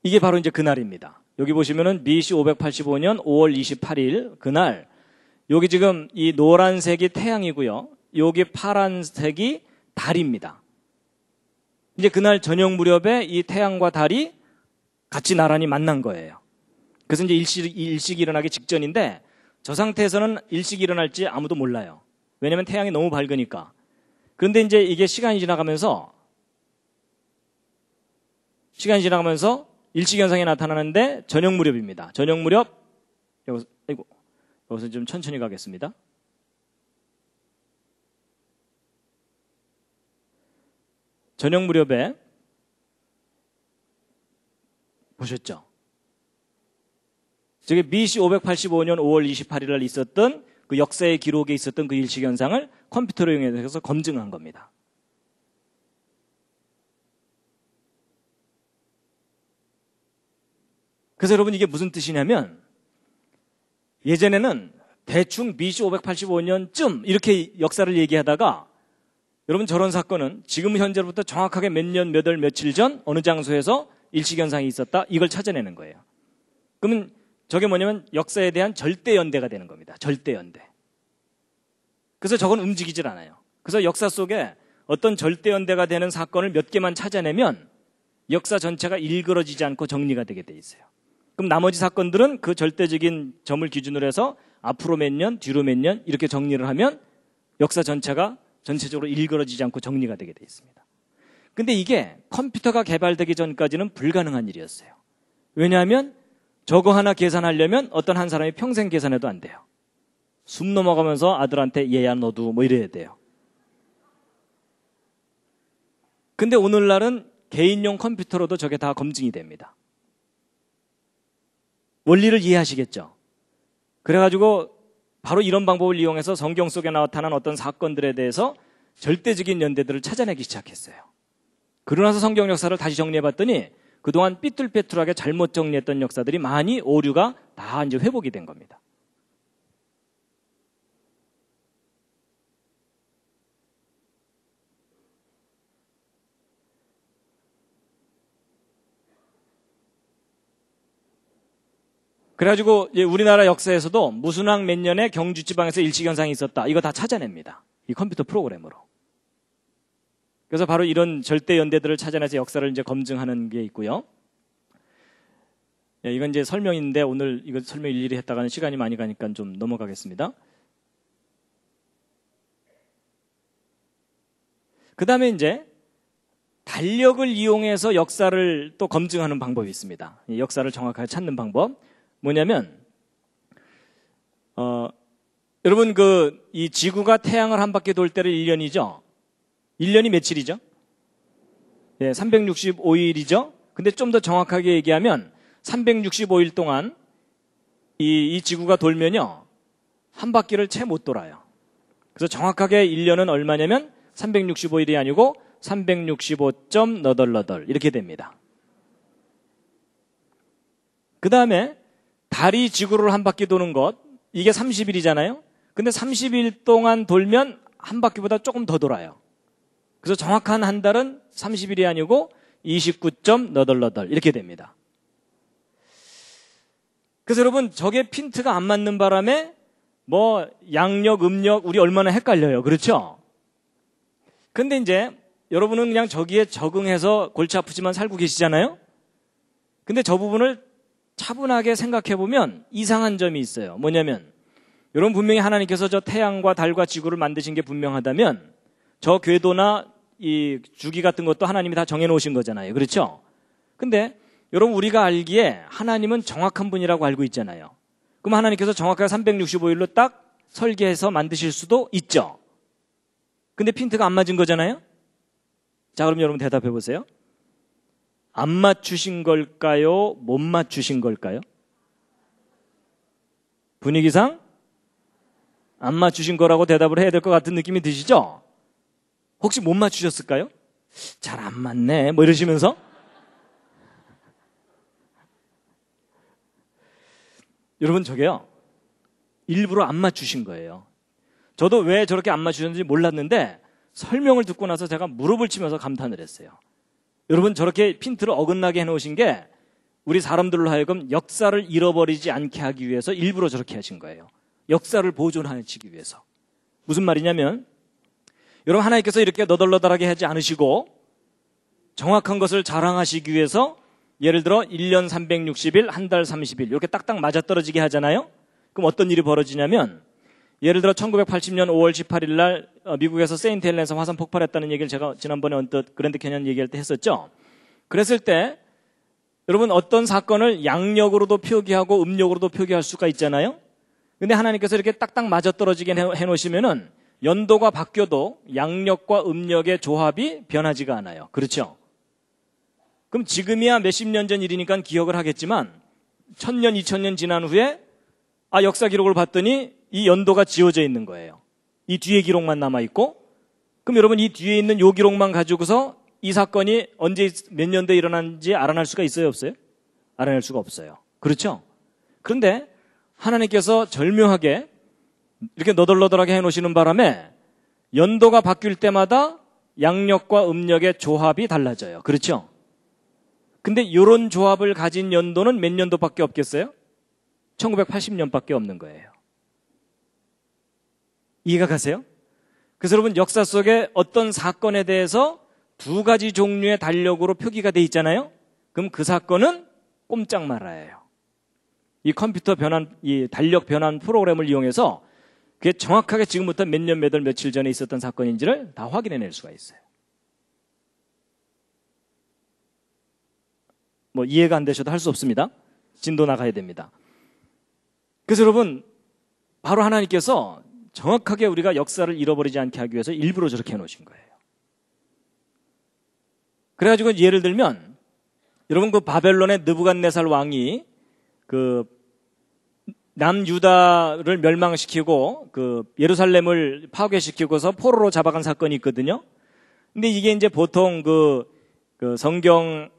이게 바로 이제 그날입니다. 여기 보시면은 BC 585년 5월 28일 그날 여기 지금 이 노란색이 태양이고요. 여기 파란색이 달입니다. 이제 그날 저녁 무렵에 이 태양과 달이 같이 나란히 만난 거예요. 그래서 이제 일식이 일어나기 직전인데 저 상태에서는 일식이 일어날지 아무도 몰라요. 왜냐하면 태양이 너무 밝으니까. 그런데 이제 이게 시간이 지나가면서 일식 현상이 나타나는데 저녁 무렵입니다. 저녁 무렵 여기서 좀 천천히 가겠습니다. 저녁 무렵에 보셨죠? 저게 BC 585년 5월 28일 날 있었던 그 역사의 기록에 있었던 그 일식 현상을 컴퓨터로 이용해서 검증한 겁니다. 그래서 여러분 이게 무슨 뜻이냐면 예전에는 대충 BC 585년쯤 이렇게 역사를 얘기하다가 여러분 저런 사건은 지금 현재로부터 정확하게 몇 년, 몇 월, 며칠 전 어느 장소에서 일식현상이 있었다. 이걸 찾아내는 거예요. 그러면 저게 뭐냐면 역사에 대한 절대연대가 되는 겁니다. 절대연대. 그래서 저건 움직이질 않아요. 그래서 역사 속에 어떤 절대연대가 되는 사건을 몇 개만 찾아내면 역사 전체가 일그러지지 않고 정리가 되게 돼 있어요. 그럼 나머지 사건들은 그 절대적인 점을 기준으로 해서 앞으로 몇 년, 뒤로 몇 년 이렇게 정리를 하면 역사 전체가 전체적으로 일그러지지 않고 정리가 되게 돼 있습니다. 근데 이게 컴퓨터가 개발되기 전까지는 불가능한 일이었어요. 왜냐하면 저거 하나 계산하려면 어떤 한 사람이 평생 계산해도 안 돼요. 숨 넘어가면서 아들한테 얘야 너도 뭐 이래야 돼요. 근데 오늘날은 개인용 컴퓨터로도 저게 다 검증이 됩니다. 원리를 이해하시겠죠? 그래가지고 바로 이런 방법을 이용해서 성경 속에 나타난 어떤 사건들에 대해서 절대적인 연대들을 찾아내기 시작했어요. 그러고 나서 성경 역사를 다시 정리해봤더니 그동안 삐뚤빼뚤하게 잘못 정리했던 역사들이 많이 오류가 다 이제 회복이 된 겁니다. 그래가지고 우리나라 역사에서도 무순왕 몇 년에 경주 지방에서 일식현상이 있었다. 이거 다 찾아냅니다. 이 컴퓨터 프로그램으로. 그래서 바로 이런 절대 연대들을 찾아내서 역사를 이제 검증하는 게 있고요. 이건 이제 설명인데 오늘 이거 설명 일일이 했다가는 시간이 많이 가니까 좀 넘어가겠습니다. 그 다음에 이제 달력을 이용해서 역사를 또 검증하는 방법이 있습니다. 역사를 정확하게 찾는 방법. 뭐냐면, 여러분 이 지구가 태양을 한 바퀴 돌 때를 1년이죠? 1년이 며칠이죠? 예, 365일이죠? 근데 좀 더 정확하게 얘기하면 365일 동안 이 지구가 돌면요. 한 바퀴를 채 못 돌아요. 그래서 정확하게 1년은 얼마냐면 365일이 아니고 365.888 이렇게 됩니다. 그 다음에 달이 지구를 한 바퀴 도는 것, 이게 30일이잖아요? 근데 30일 동안 돌면 한 바퀴보다 조금 더 돌아요. 그래서 정확한 한 달은 30일이 아니고 29.888 이렇게 됩니다. 그래서 여러분 저게 핀트가 안 맞는 바람에 뭐 양력, 음력 우리 얼마나 헷갈려요. 그렇죠? 근데 이제 여러분은 그냥 저기에 적응해서 골치 아프지만 살고 계시잖아요? 근데 저 부분을 차분하게 생각해보면 이상한 점이 있어요. 뭐냐면 여러분 분명히 하나님께서 저 태양과 달과 지구를 만드신 게 분명하다면 저 궤도나 이 주기 같은 것도 하나님이 다 정해놓으신 거잖아요. 그렇죠? 근데 여러분 우리가 알기에 하나님은 정확한 분이라고 알고 있잖아요. 그럼 하나님께서 정확하게 365일로 딱 설계해서 만드실 수도 있죠. 근데 핀트가 안 맞은 거잖아요. 자, 그럼 여러분 대답해 보세요. 안 맞추신 걸까요? 못 맞추신 걸까요? 분위기상 안 맞추신 거라고 대답을 해야 될 것 같은 느낌이 드시죠? 혹시 못 맞추셨을까요? 잘 안 맞네 뭐 이러시면서 여러분 저게요 일부러 안 맞추신 거예요. 저도 왜 저렇게 안 맞추셨는지 몰랐는데 설명을 듣고 나서 제가 무릎을 치면서 감탄을 했어요. 여러분 저렇게 핀트를 어긋나게 해놓으신 게 우리 사람들로 하여금 역사를 잃어버리지 않게 하기 위해서 일부러 저렇게 하신 거예요. 역사를 보존하시기 위해서. 무슨 말이냐면 여러분, 하나님께서 이렇게 너덜너덜하게 하지 않으시고 정확한 것을 자랑하시기 위해서 예를 들어 1년 360일, 한 달 30일 이렇게 딱딱 맞아떨어지게 하잖아요. 그럼 어떤 일이 벌어지냐면 예를 들어 1980년 5월 18일 날 미국에서 세인트 헬렌에서 화산 폭발했다는 얘기를 제가 지난번에 언뜻 그랜드 캐년 얘기할 때 했었죠. 그랬을 때 여러분, 어떤 사건을 양력으로도 표기하고 음력으로도 표기할 수가 있잖아요. 근데 하나님께서 이렇게 딱딱 맞아떨어지게 해놓으시면은 연도가 바뀌어도 양력과 음력의 조합이 변하지가 않아요. 그렇죠? 그럼 지금이야 몇십 년 전 일이니까 기억을 하겠지만 1000년, 2000년 지난 후에 역사 기록을 봤더니 이 연도가 지워져 있는 거예요. 이 뒤에 기록만 남아있고, 그럼 여러분 이 뒤에 있는 요 기록만 가지고서 이 사건이 언제 몇 년도에 일어났는지 알아낼 수가 있어요, 없어요? 알아낼 수가 없어요. 그렇죠? 그런데 하나님께서 절묘하게 이렇게 너덜너덜하게 해놓으시는 바람에 연도가 바뀔 때마다 양력과 음력의 조합이 달라져요. 그렇죠? 근데 이런 조합을 가진 연도는 몇 년도밖에 없겠어요? 1980년밖에 없는 거예요. 이해가 가세요? 그래서 여러분, 역사 속에 어떤 사건에 대해서 두 가지 종류의 달력으로 표기가 돼 있잖아요. 그럼 그 사건은 꼼짝 말아야 해요. 이 컴퓨터 변환, 이 달력 변환 프로그램을 이용해서 그게 정확하게 지금부터 몇 년, 몇 월, 며칠 전에 있었던 사건인지를 다 확인해낼 수가 있어요. 뭐 이해가 안 되셔도 할 수 없습니다. 진도 나가야 됩니다. 그래서 여러분, 바로 하나님께서 정확하게 우리가 역사를 잃어버리지 않게 하기 위해서 일부러 저렇게 해놓으신 거예요. 그래가지고 예를 들면 여러분, 그 바벨론의 느부갓네살 왕이 그 남유다를 멸망시키고 그 예루살렘을 파괴시키고서 포로로 잡아간 사건이 있거든요. 근데 이게 이제 보통 그 성경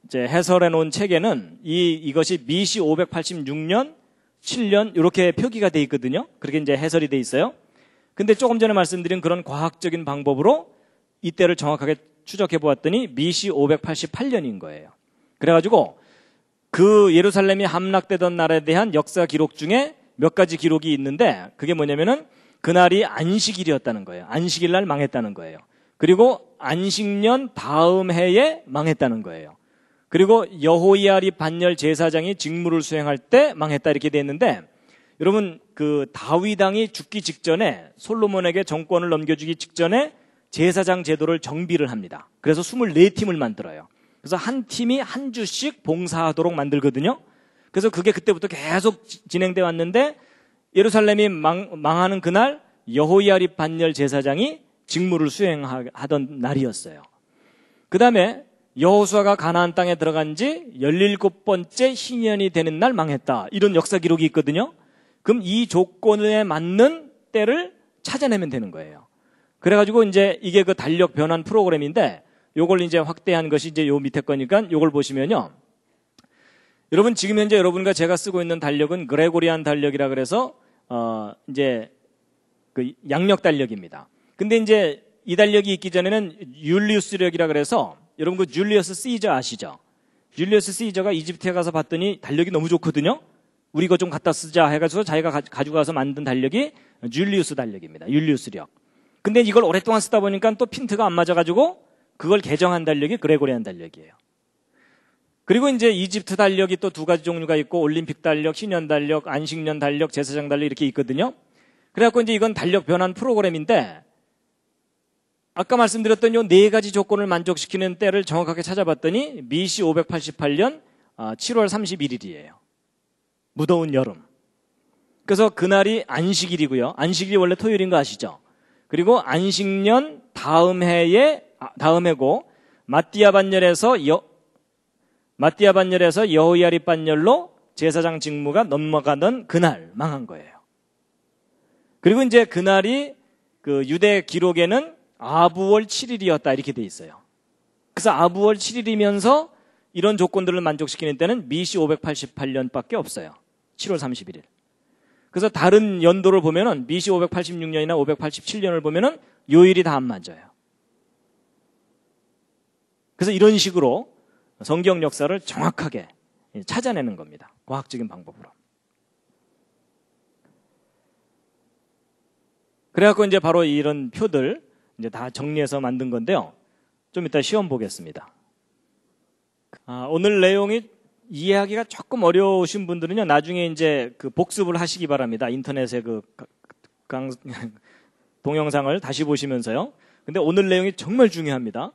이제 해설해 놓은 책에는 이것이 BC 586년, 7년 이렇게 표기가 돼 있거든요. 그렇게 이제 해설이 돼 있어요. 근데 조금 전에 말씀드린 그런 과학적인 방법으로 이때를 정확하게 추적해 보았더니 BC 588년인 거예요. 그래가지고 그 예루살렘이 함락되던 날에 대한 역사 기록 중에 몇 가지 기록이 있는데 그게 뭐냐면은 그날이 안식일이었다는 거예요. 안식일 날 망했다는 거예요. 그리고 안식년 다음 해에 망했다는 거예요. 그리고 여호야립 반열 제사장이 직무를 수행할 때 망했다 이렇게 돼 있는데, 여러분 그 다윗 왕이 죽기 직전에 솔로몬에게 정권을 넘겨주기 직전에 제사장 제도를 정비를 합니다. 그래서 24팀을 만들어요. 그래서 한 팀이 한 주씩 봉사하도록 만들거든요. 그래서 그게 그때부터 계속 진행돼 왔는데 예루살렘이 망하는 그날 여호야립 반열 제사장이 직무를 수행하던 날이었어요. 그 다음에 여호수아가 가나안 땅에 들어간 지 17번째 희년이 되는 날 망했다. 이런 역사 기록이 있거든요. 그럼 이 조건에 맞는 때를 찾아내면 되는 거예요. 그래가지고 이제 이게 그 달력 변환 프로그램인데 요걸 이제 확대한 것이 이제 요 밑에 거니까 요걸 보시면요. 여러분 지금 현재 여러분과 제가 쓰고 있는 달력은 그레고리안 달력이라 그래서 이제 그 양력 달력입니다. 근데 이제 이 달력이 있기 전에는 율리우스력이라 그래서 여러분 그 줄리어스 시저 아시죠? 줄리어스 시저가 이집트에 가서 봤더니 달력이 너무 좋거든요. 우리 이거 좀 갖다 쓰자 해가지고 자기가 가지고 가서 만든 달력이 줄리우스 달력입니다. 율리우스력. 근데 이걸 오랫동안 쓰다 보니까 또 핀트가 안 맞아가지고 그걸 개정한 달력이 그레고리안 달력이에요. 그리고 이제 이집트 달력이 또 두 가지 종류가 있고 올림픽 달력, 신년 달력, 안식년 달력, 제사장 달력 이렇게 있거든요. 그래갖고 이제 이건 달력 변환 프로그램인데 아까 말씀드렸던 요 네 가지 조건을 만족시키는 때를 정확하게 찾아봤더니 BC 588년 7월 31일이에요. 무더운 여름. 그래서 그날이 안식일이고요. 안식일이 원래 토요일인 거 아시죠? 그리고 안식년 다음 해고 마띠아 반열에서 여호야립 반열로 제사장 직무가 넘어가던 그날 망한 거예요. 그리고 이제 그날이 그 유대 기록에는 아부월 7일이었다 이렇게 돼 있어요. 그래서 아부월 7일이면서 이런 조건들을 만족시키는 때는 BC 588년밖에 없어요. 7월 31일. 그래서 다른 연도를 보면은 BC 586년이나 587년을 보면은 요일이 다 안 맞아요. 그래서 이런 식으로 성경 역사를 정확하게 찾아내는 겁니다. 과학적인 방법으로. 그래갖고 이제 바로 이런 표들 이제 다 정리해서 만든 건데요. 좀 이따 시험 보겠습니다. 오늘 내용이 이해하기가 조금 어려우신 분들은요, 나중에 이제 그 복습을 하시기 바랍니다. 인터넷에 그 동영상을 다시 보시면서요. 근데 오늘 내용이 정말 중요합니다.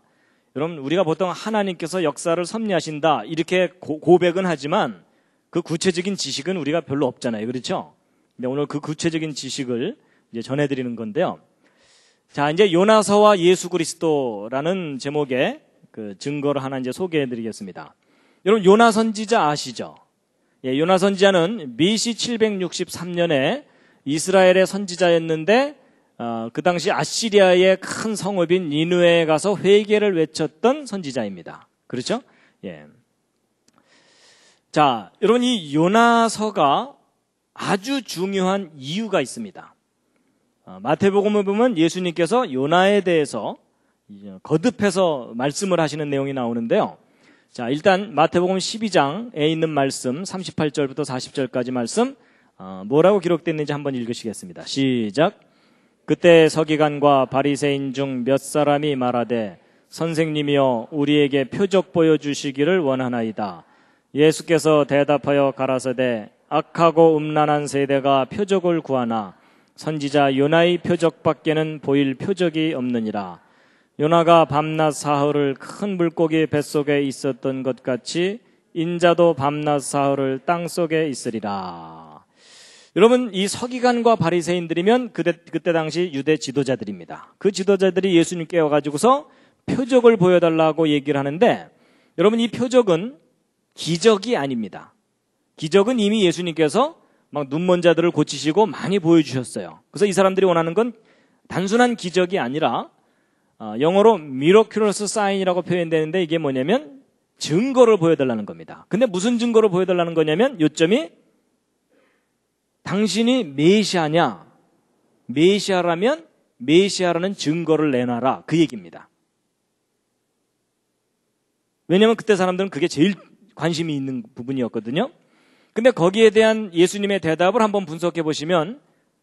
여러분, 우리가 보통 하나님께서 역사를 섭리하신다 이렇게 고백은 하지만 그 구체적인 지식은 우리가 별로 없잖아요. 그렇죠? 근데 오늘 그 구체적인 지식을 이제 전해드리는 건데요. 자, 이제 요나서와 예수 그리스도라는 제목의 그 증거를 하나 이제 소개해드리겠습니다. 여러분, 요나 선지자 아시죠? 예, 요나 선지자는 BC 763년에 이스라엘의 선지자였는데 그 당시 아시리아의 큰 성읍인 니느웨에 가서 회개를 외쳤던 선지자입니다. 그렇죠? 예. 자, 여러분, 이 요나서가 아주 중요한 이유가 있습니다. 마태복음을 보면 예수님께서 요나에 대해서 거듭해서 말씀을 하시는 내용이 나오는데요. 자, 일단 마태복음 12장에 있는 말씀 38절부터 40절까지 말씀 뭐라고 기록됐는지 한번 읽으시겠습니다. 시작. 그때 서기관과 바리새인 중 몇 사람이 말하되 선생님이여 우리에게 표적 보여주시기를 원하나이다. 예수께서 대답하여 가라사대 악하고 음란한 세대가 표적을 구하나 선지자 요나의 표적밖에는 보일 표적이 없느니라. 요나가 밤낮 사흘을 큰 물고기 뱃속에 있었던 것 같이 인자도 밤낮 사흘을 땅속에 있으리라. 여러분, 이 서기관과 바리새인들이면 그때 당시 유대 지도자들입니다. 그 지도자들이 예수님께 와가지고서 표적을 보여달라고 얘기를 하는데, 여러분, 이 표적은 기적이 아닙니다. 기적은 이미 예수님께서 막 눈먼 자들을 고치시고 많이 보여주셨어요. 그래서 이 사람들이 원하는 건 단순한 기적이 아니라 영어로 miraculous sign이라고 표현되는데 이게 뭐냐면 증거를 보여달라는 겁니다. 근데 무슨 증거를 보여달라는 거냐면 요점이 당신이 메시아냐? 메시아라면 메시아라는 증거를 내놔라. 그 얘기입니다. 왜냐하면 그때 사람들은 그게 제일 관심이 있는 부분이었거든요. 근데 거기에 대한 예수님의 대답을 한번 분석해 보시면,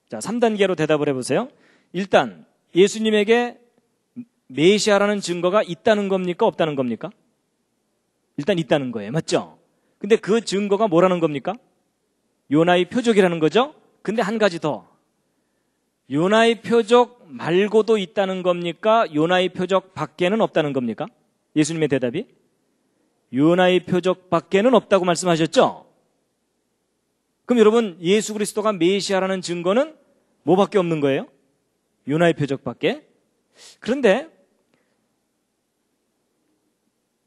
자, 3단계로 대답을 해보세요. 일단 예수님에게 메시아라는 증거가 있다는 겁니까? 없다는 겁니까? 일단 있다는 거예요. 맞죠? 근데 그 증거가 뭐라는 겁니까? 요나의 표적이라는 거죠. 근데 한 가지 더. 요나의 표적 말고도 있다는 겁니까? 요나의 표적 밖에는 없다는 겁니까? 예수님의 대답이 요나의 표적 밖에는 없다고 말씀하셨죠? 그럼 여러분, 예수 그리스도가 메시아라는 증거는 뭐밖에 없는 거예요? 요나의 표적밖에? 그런데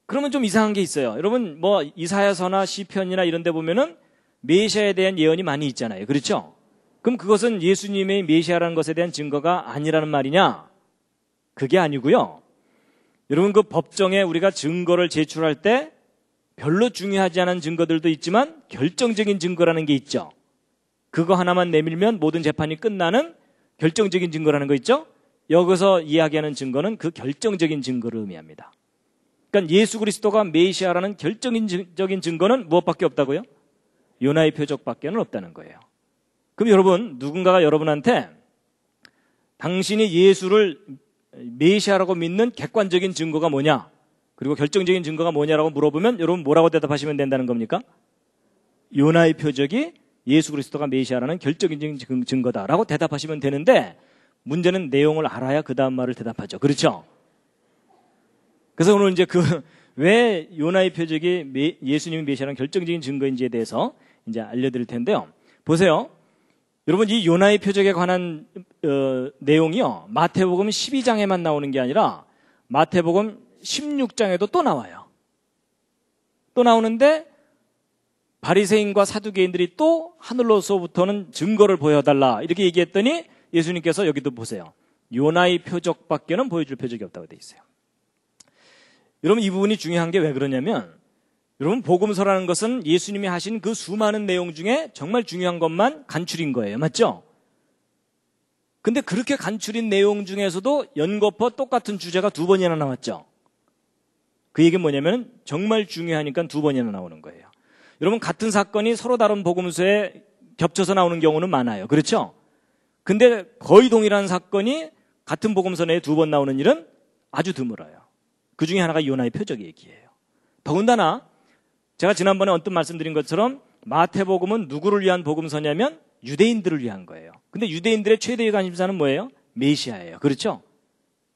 그러면 좀 이상한 게 있어요. 여러분, 뭐 이사야서나 시편이나 이런 데 보면은 메시아에 대한 예언이 많이 있잖아요. 그렇죠? 그럼 그것은 예수님의 메시아라는 것에 대한 증거가 아니라는 말이냐? 그게 아니고요. 여러분, 그 법정에 우리가 증거를 제출할 때 별로 중요하지 않은 증거들도 있지만 결정적인 증거라는 게 있죠. 그거 하나만 내밀면 모든 재판이 끝나는 결정적인 증거라는 거 있죠? 여기서 이야기하는 증거는 그 결정적인 증거를 의미합니다. 그러니까 예수 그리스도가 메시아라는 결정적인 증거는 무엇밖에 없다고요? 요나의 표적밖에는 없다는 거예요. 그럼 여러분, 누군가가 여러분한테 당신이 예수를 메시아라고 믿는 객관적인 증거가 뭐냐? 그리고 결정적인 증거가 뭐냐라고 물어보면 여러분 뭐라고 대답하시면 된다는 겁니까? 요나의 표적이 예수 그리스도가 메시아라는 결정적인 증거다라고 대답하시면 되는데, 문제는 내용을 알아야 그 다음 말을 대답하죠. 그렇죠? 그래서 오늘 이제 왜 요나의 표적이 예수님이 메시아라는 결정적인 증거인지에 대해서 이제 알려드릴 텐데요. 보세요. 여러분, 이 요나의 표적에 관한 내용이요, 마태복음 12장에만 나오는 게 아니라 마태복음 16장에도 또 나와요. 또 나오는데 바리새인과 사두개인들이 또 하늘로서부터는 증거를 보여달라 이렇게 얘기했더니 예수님께서 여기도 보세요. 요나의 표적밖에는 보여줄 표적이 없다고 돼 있어요. 여러분, 이 부분이 중요한 게 왜 그러냐면, 여러분, 복음서라는 것은 예수님이 하신 그 수많은 내용 중에 정말 중요한 것만 간추린 거예요. 맞죠? 근데 그렇게 간추린 내용 중에서도 연거푸 똑같은 주제가 2번이나 나왔죠. 그 얘기는 뭐냐면 정말 중요하니까 2번이나 나오는 거예요. 여러분 같은 사건이 서로 다른 복음서에 겹쳐서 나오는 경우는 많아요. 그렇죠? 근데 거의 동일한 사건이 같은 복음서 내에 2번 나오는 일은 아주 드물어요. 그 중에 하나가 요나의 표적 얘기예요. 더군다나 제가 지난번에 언뜻 말씀드린 것처럼 마태복음은 누구를 위한 복음서냐면 유대인들을 위한 거예요. 근데 유대인들의 최대의 관심사는 뭐예요? 메시아예요. 그렇죠?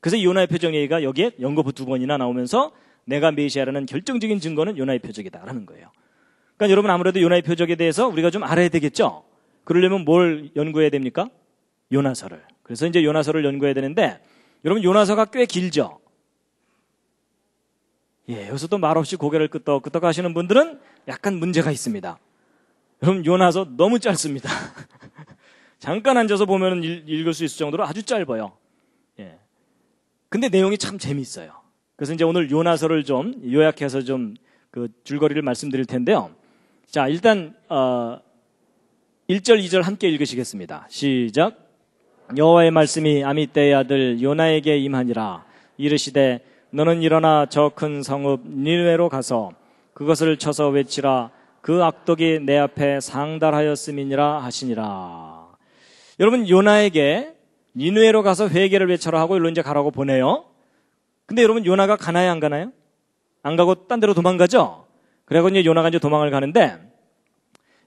그래서 요나의 표적 얘기가 여기에 연거푸 2번이나 나오면서 내가 메시아라는 결정적인 증거는 요나의 표적이다라는 거예요. 그러니까 여러분 아무래도 요나의 표적에 대해서 우리가 좀 알아야 되겠죠? 그러려면 뭘 연구해야 됩니까? 요나서를. 그래서 이제 요나서를 연구해야 되는데 여러분 요나서가 꽤 길죠? 예, 여기서도 말없이 고개를 끄덕끄덕 하시는 분들은 약간 문제가 있습니다. 여러분 요나서 너무 짧습니다. 잠깐 앉아서 보면 읽을 수 있을 정도로 아주 짧아요. 예. 근데 내용이 참 재미있어요. 그래서 이제 오늘 요나서를 좀 요약해서 좀 그 줄거리를 말씀드릴 텐데요. 자, 일단 1절, 2절 함께 읽으시겠습니다. 시작. 여호와의 말씀이 아미떼의 아들 요나에게 임하니라. 이르시되 너는 일어나 저 큰 성읍 니느웨로 가서 그것을 쳐서 외치라. 그 악독이 내 앞에 상달하였음이니라 하시니라. 여러분 요나에게 니느웨로 가서 회개를 외쳐라 하고 일로 이제 가라고 보내요. 근데 여러분 요나가 가나요 안 가나요? 안 가고 딴 데로 도망가죠? 그래서 이제 요나가 이제 도망을 가는데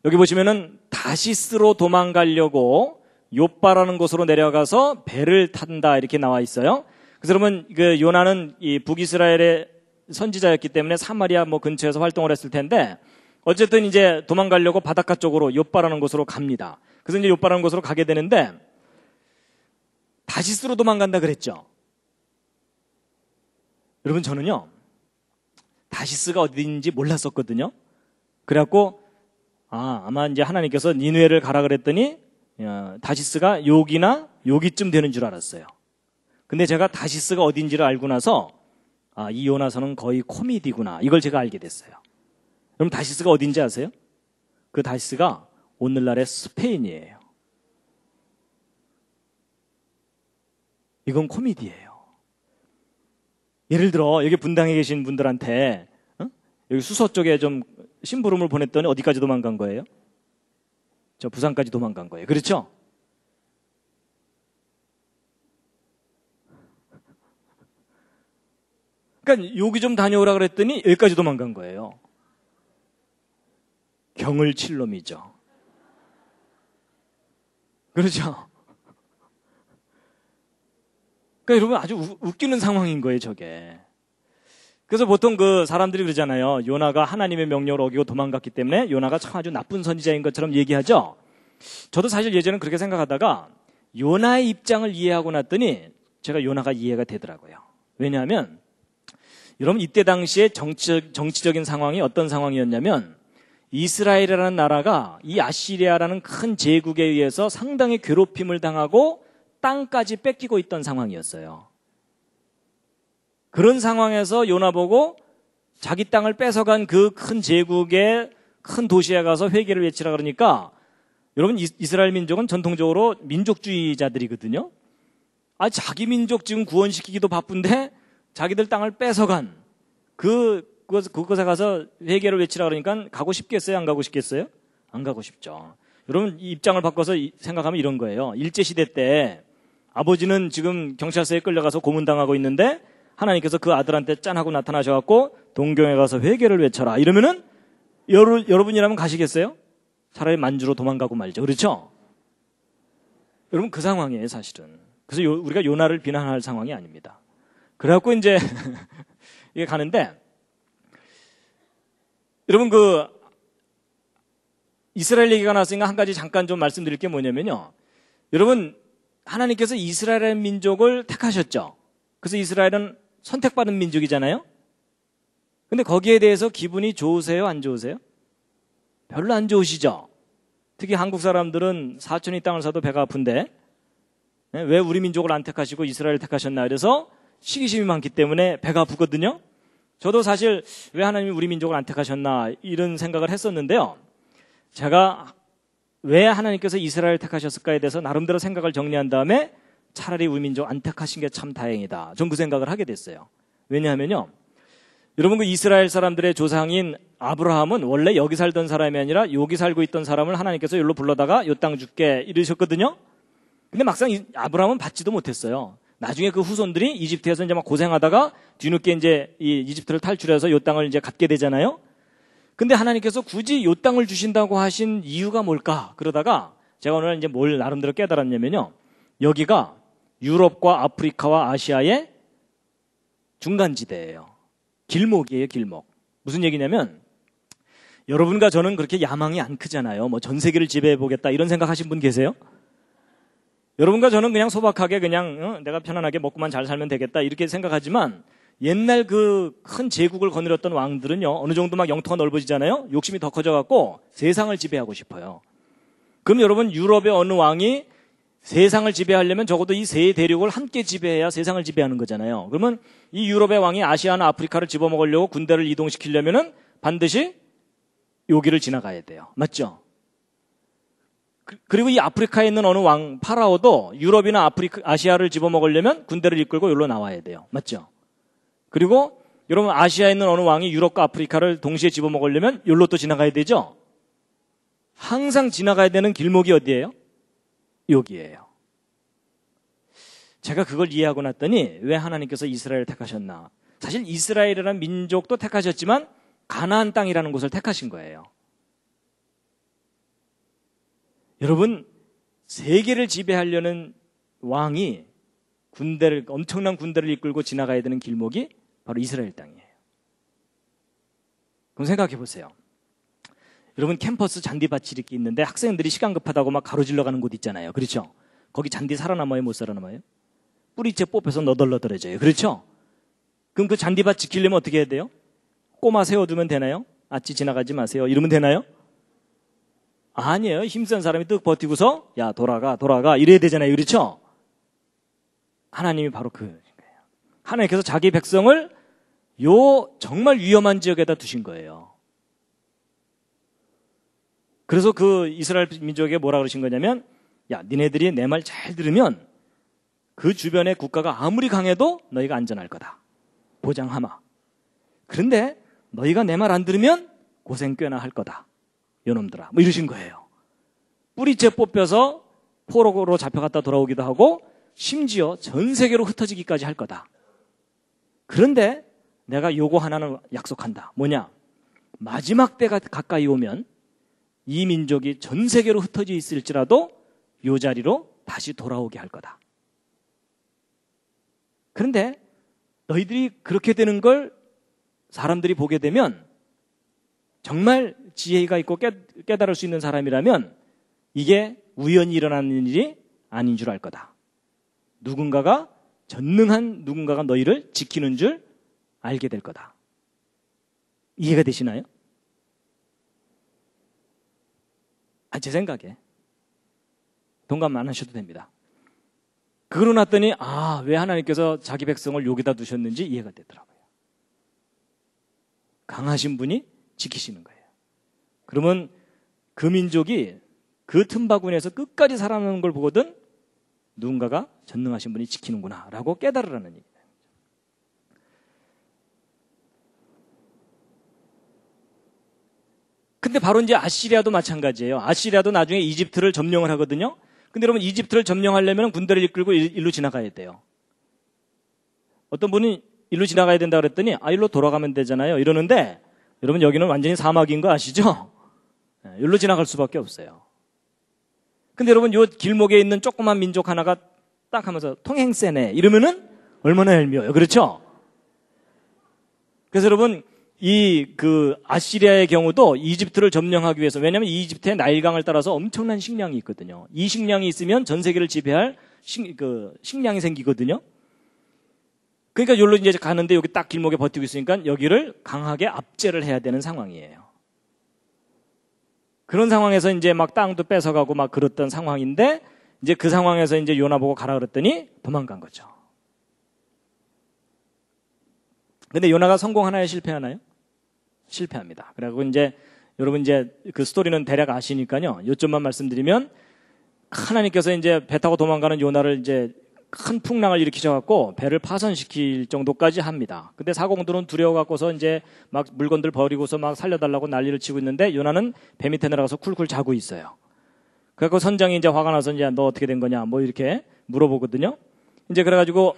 여기 보시면은 다시스로 도망가려고 욥바라는 곳으로 내려가서 배를 탄다 이렇게 나와 있어요. 그래서 여러분 그 요나는 이 북이스라엘의 선지자였기 때문에 사마리아 뭐 근처에서 활동을 했을 텐데 어쨌든 이제 도망가려고 바닷가 쪽으로 욥바라는 곳으로 갑니다. 그래서 이제 욥바라는 곳으로 가게 되는데 다시스로 도망간다 그랬죠. 여러분 저는요 다시스가 어디인지 몰랐었거든요. 그래갖고 아마 이제 하나님께서 니느웨를 가라 그랬더니 다시스가 여기쯤 되는 줄 알았어요. 근데 제가 다시스가 어딘지를 알고 나서 이 요나서는 거의 코미디구나 이걸 제가 알게 됐어요. 그럼 다시스가 어딘지 아세요? 그 다시스가 오늘날의 스페인이에요. 이건 코미디예요. 예를 들어 여기 분당에 계신 분들한테 여기 수서 쪽에 좀 심부름을 보냈더니 어디까지 도망간 거예요? 저 부산까지 도망간 거예요. 그렇죠? 그러니까 여기 좀 다녀오라 그랬더니 여기까지 도망간 거예요. 경을 칠 놈이죠. 그렇죠? 그러니까 여러분 아주 웃기는 상황인 거예요, 저게. 그래서 보통 그 사람들이 그러잖아요. 요나가 하나님의 명령을 어기고 도망갔기 때문에 요나가 참 아주 나쁜 선지자인 것처럼 얘기하죠. 저도 사실 예전엔 그렇게 생각하다가 요나의 입장을 이해하고 났더니 제가 요나가 이해가 되더라고요. 왜냐하면 여러분 이때 당시에 정치적인 상황이 어떤 상황이었냐면 이스라엘이라는 나라가 이 아시리아라는 큰 제국에 의해서 상당히 괴롭힘을 당하고 땅까지 뺏기고 있던 상황이었어요. 그런 상황에서 요나 보고 자기 땅을 뺏어간 그 큰 제국의 큰 도시에 가서 회개를 외치라 그러니까 여러분 이스라엘 민족은 전통적으로 민족주의자들이거든요. 자기 민족 지금 구원시키기도 바쁜데 자기들 땅을 뺏어간 그곳에 가서 회개를 외치라 그러니까 가고 싶겠어요? 안 가고 싶겠어요? 안 가고 싶죠. 여러분 이 입장을 바꿔서 생각하면 이런 거예요. 일제시대 때 아버지는 지금 경찰서에 끌려가서 고문당하고 있는데 하나님께서 그 아들한테 짠하고 나타나셔갖고 동경에 가서 회개를 외쳐라 이러면은 여러분이라면 가시겠어요? 차라리 만주로 도망가고 말죠. 그렇죠? 여러분 그 상황이에요 사실은. 그래서 우리가 요나를 비난할 상황이 아닙니다. 그래갖고 이제 이게 가는데 여러분 그 이스라엘 얘기가 나왔으니까 한 가지 잠깐 좀 말씀드릴 게 뭐냐면요. 여러분 하나님께서 이스라엘 민족을 택하셨죠. 그래서 이스라엘은 선택받은 민족이잖아요. 근데 거기에 대해서 기분이 좋으세요? 안 좋으세요? 별로 안 좋으시죠? 특히 한국 사람들은 사촌이 땅을 사도 배가 아픈데 왜 우리 민족을 안 택하시고 이스라엘을 택하셨나 그래서 시기심이 많기 때문에 배가 아프거든요. 저도 사실 왜 하나님이 우리 민족을 안 택하셨나 이런 생각을 했었는데요. 제가 왜 하나님께서 이스라엘을 택하셨을까에 대해서 나름대로 생각을 정리한 다음에 차라리 우리 민족 안 택하신 게 참 다행이다. 전 그 생각을 하게 됐어요. 왜냐하면요. 여러분 그 이스라엘 사람들의 조상인 아브라함은 원래 여기 살던 사람이 아니라 여기 살고 있던 사람을 하나님께서 여기로 불러다가 요 땅 줄게 이러셨거든요. 근데 막상 아브라함은 받지도 못했어요. 나중에 그 후손들이 이집트에서 이제 막 고생하다가 뒤늦게 이제 이 이집트를 탈출해서 요 땅을 이제 갖게 되잖아요. 근데 하나님께서 굳이 요 땅을 주신다고 하신 이유가 뭘까? 그러다가 제가 오늘 이제 뭘 나름대로 깨달았냐면요. 여기가 유럽과 아프리카와 아시아의 중간지대예요. 길목이에요, 길목. 무슨 얘기냐면 여러분과 저는 그렇게 야망이 안 크잖아요. 뭐 전 세계를 지배해보겠다 이런 생각하신 분 계세요? 여러분과 저는 그냥 소박하게 그냥 내가 편안하게 먹고만 잘 살면 되겠다 이렇게 생각하지만 옛날 그 큰 제국을 거느렸던 왕들은요. 어느 정도 막 영토가 넓어지잖아요. 욕심이 더 커져갖고 세상을 지배하고 싶어요. 그럼 여러분 유럽의 어느 왕이 세상을 지배하려면 적어도 이 세 대륙을 함께 지배해야 세상을 지배하는 거잖아요. 그러면 이 유럽의 왕이 아시아나 아프리카를 집어먹으려고 군대를 이동시키려면은 반드시 여기를 지나가야 돼요. 맞죠? 그리고 이 아프리카에 있는 어느 왕 파라오도 유럽이나 아시아를 집어먹으려면 군대를 이끌고 여기로 나와야 돼요. 맞죠? 그리고 여러분 아시아에 있는 어느 왕이 유럽과 아프리카를 동시에 집어먹으려면 여기로 또 지나가야 되죠? 항상 지나가야 되는 길목이 어디예요? 여기예요. 제가 그걸 이해하고 났더니 왜 하나님께서 이스라엘을 택하셨나? 사실 이스라엘이라는 민족도 택하셨지만 가나안 땅이라는 곳을 택하신 거예요. 여러분 세계를 지배하려는 왕이 엄청난 군대를 이끌고 지나가야 되는 길목이 바로 이스라엘 땅이에요. 그럼 생각해 보세요. 여러분 캠퍼스 잔디밭이 이렇게 있는데 학생들이 시간 급하다고 막 가로질러 가는 곳 있잖아요. 그렇죠? 거기 잔디 살아남아요? 못 살아남아요? 뿌리채 뽑혀서 너덜너덜해져요. 그렇죠? 그럼 그 잔디밭 지키려면 어떻게 해야 돼요? 꼬마 세워두면 되나요? 아치 지나가지 마세요. 이러면 되나요? 아니에요. 힘센 사람이 뜩 버티고서 야 돌아가 이래야 되잖아요. 그렇죠? 하나님이 바로 그거예요. 하나님께서 자기 백성을 요 정말 위험한 지역에다 두신 거예요. 그래서 그 이스라엘 민족에게 뭐라 그러신 거냐면 야 니네들이 내 말 잘 들으면 그 주변의 국가가 아무리 강해도 너희가 안전할 거다. 보장하마. 그런데 너희가 내 말 안 들으면 고생 꽤나 할 거다. 요놈들아. 뭐 이러신 거예요. 뿌리채 뽑혀서 포로로 잡혀갔다 돌아오기도 하고 심지어 전 세계로 흩어지기까지 할 거다. 그런데 내가 요거 하나는 약속한다. 뭐냐? 마지막 때가 가까이 오면 이 민족이 전 세계로 흩어져 있을지라도 요 자리로 다시 돌아오게 할 거다. 그런데 너희들이 그렇게 되는 걸 사람들이 보게 되면 정말 지혜가 있고 깨달을 수 있는 사람이라면 이게 우연히 일어나는 일이 아닌 줄 알 거다. 전능한 누군가가 너희를 지키는 줄 알게 될 거다. 이해가 되시나요? 제 생각에 동감 안 하셔도 됩니다. 그러고 났더니 왜 하나님께서 자기 백성을 여기다 두셨는지 이해가 되더라고요. 강하신 분이 지키시는 거예요. 그러면 그 민족이 그 틈바구니에서 끝까지 살아남는 걸 보거든 누군가가 전능하신 분이 지키는구나 라고 깨달으라는 얘기예요. 근데 바로 이제 아시리아도 마찬가지예요. 아시리아도 나중에 이집트를 점령을 하거든요. 근데 여러분 이집트를 점령하려면 군대를 이끌고 일로 지나가야 돼요. 어떤 분이 일로 지나가야 된다 그랬더니 일로 돌아가면 되잖아요. 이러는데 여러분 여기는 완전히 사막인 거 아시죠? 일로 지나갈 수밖에 없어요. 근데 여러분 요 길목에 있는 조그만 민족 하나가 딱 하면서 통행세네 이러면은 얼마나 얄미워요. 그렇죠? 그래서 여러분 아시리아의 경우도 이집트를 점령하기 위해서, 왜냐하면 이집트의 나일강을 따라서 엄청난 식량이 있거든요. 이 식량이 있으면 전 세계를 지배할 식량이 생기거든요. 그러니까 여기로 이제 가는데 여기 딱 길목에 버티고 있으니까 여기를 강하게 압제를 해야 되는 상황이에요. 그런 상황에서 이제 막 땅도 뺏어가고 막 그랬던 상황인데 이제 그 상황에서 이제 요나 보고 가라 그랬더니 도망간 거죠. 근데 요나가 성공하나요? 실패하나요? 실패합니다. 그리고 이제 여러분 이제 그 스토리는 대략 아시니까요. 요점만 말씀드리면 하나님께서 이제 배 타고 도망가는 요나를 이제 큰 풍랑을 일으키셔갖고 배를 파손시킬 정도까지 합니다. 근데 사공들은 두려워갖고서 이제 막 물건들 버리고서 막 살려달라고 난리를 치고 있는데 요나는 배 밑에 내려가서 쿨쿨 자고 있어요. 그래갖고 선장이 이제 화가 나서 이제 너 어떻게 된 거냐 뭐 이렇게 물어보거든요. 이제 그래가지고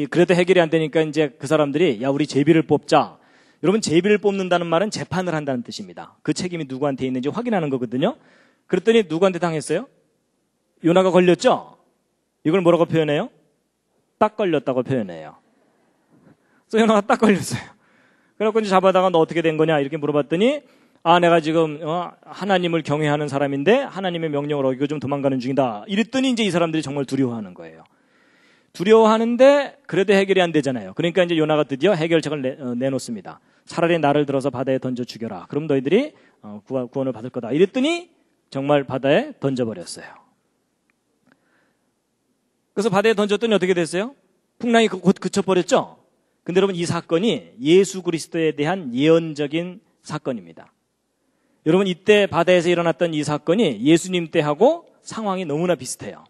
그래도 해결이 안 되니까 이제 그 사람들이 야 우리 제비를 뽑자. 여러분 제비를 뽑는다는 말은 재판을 한다는 뜻입니다. 그 책임이 누구한테 있는지 확인하는 거거든요. 그랬더니 누구한테 당했어요? 요나가 걸렸죠? 이걸 뭐라고 표현해요? 딱 걸렸다고 표현해요. 그래서 요나가 딱 걸렸어요. 그래갖고 이제 잡아다가 너 어떻게 된 거냐 이렇게 물어봤더니 내가 지금 하나님을 경외하는 사람인데 하나님의 명령을 어기고 좀 도망가는 중이다. 이랬더니 이제 이 사람들이 정말 두려워하는 거예요. 두려워하는데 그래도 해결이 안 되잖아요. 그러니까 이제 요나가 드디어 해결책을 내놓습니다. 차라리 나를 들어서 바다에 던져 죽여라. 그럼 너희들이 구원을 받을 거다. 이랬더니 정말 바다에 던져버렸어요. 그래서 바다에 던졌더니 어떻게 됐어요? 풍랑이 곧 그쳐버렸죠? 근데 여러분 이 사건이 예수 그리스도에 대한 예언적인 사건입니다. 여러분 이때 바다에서 일어났던 이 사건이 예수님 때하고 상황이 너무나 비슷해요.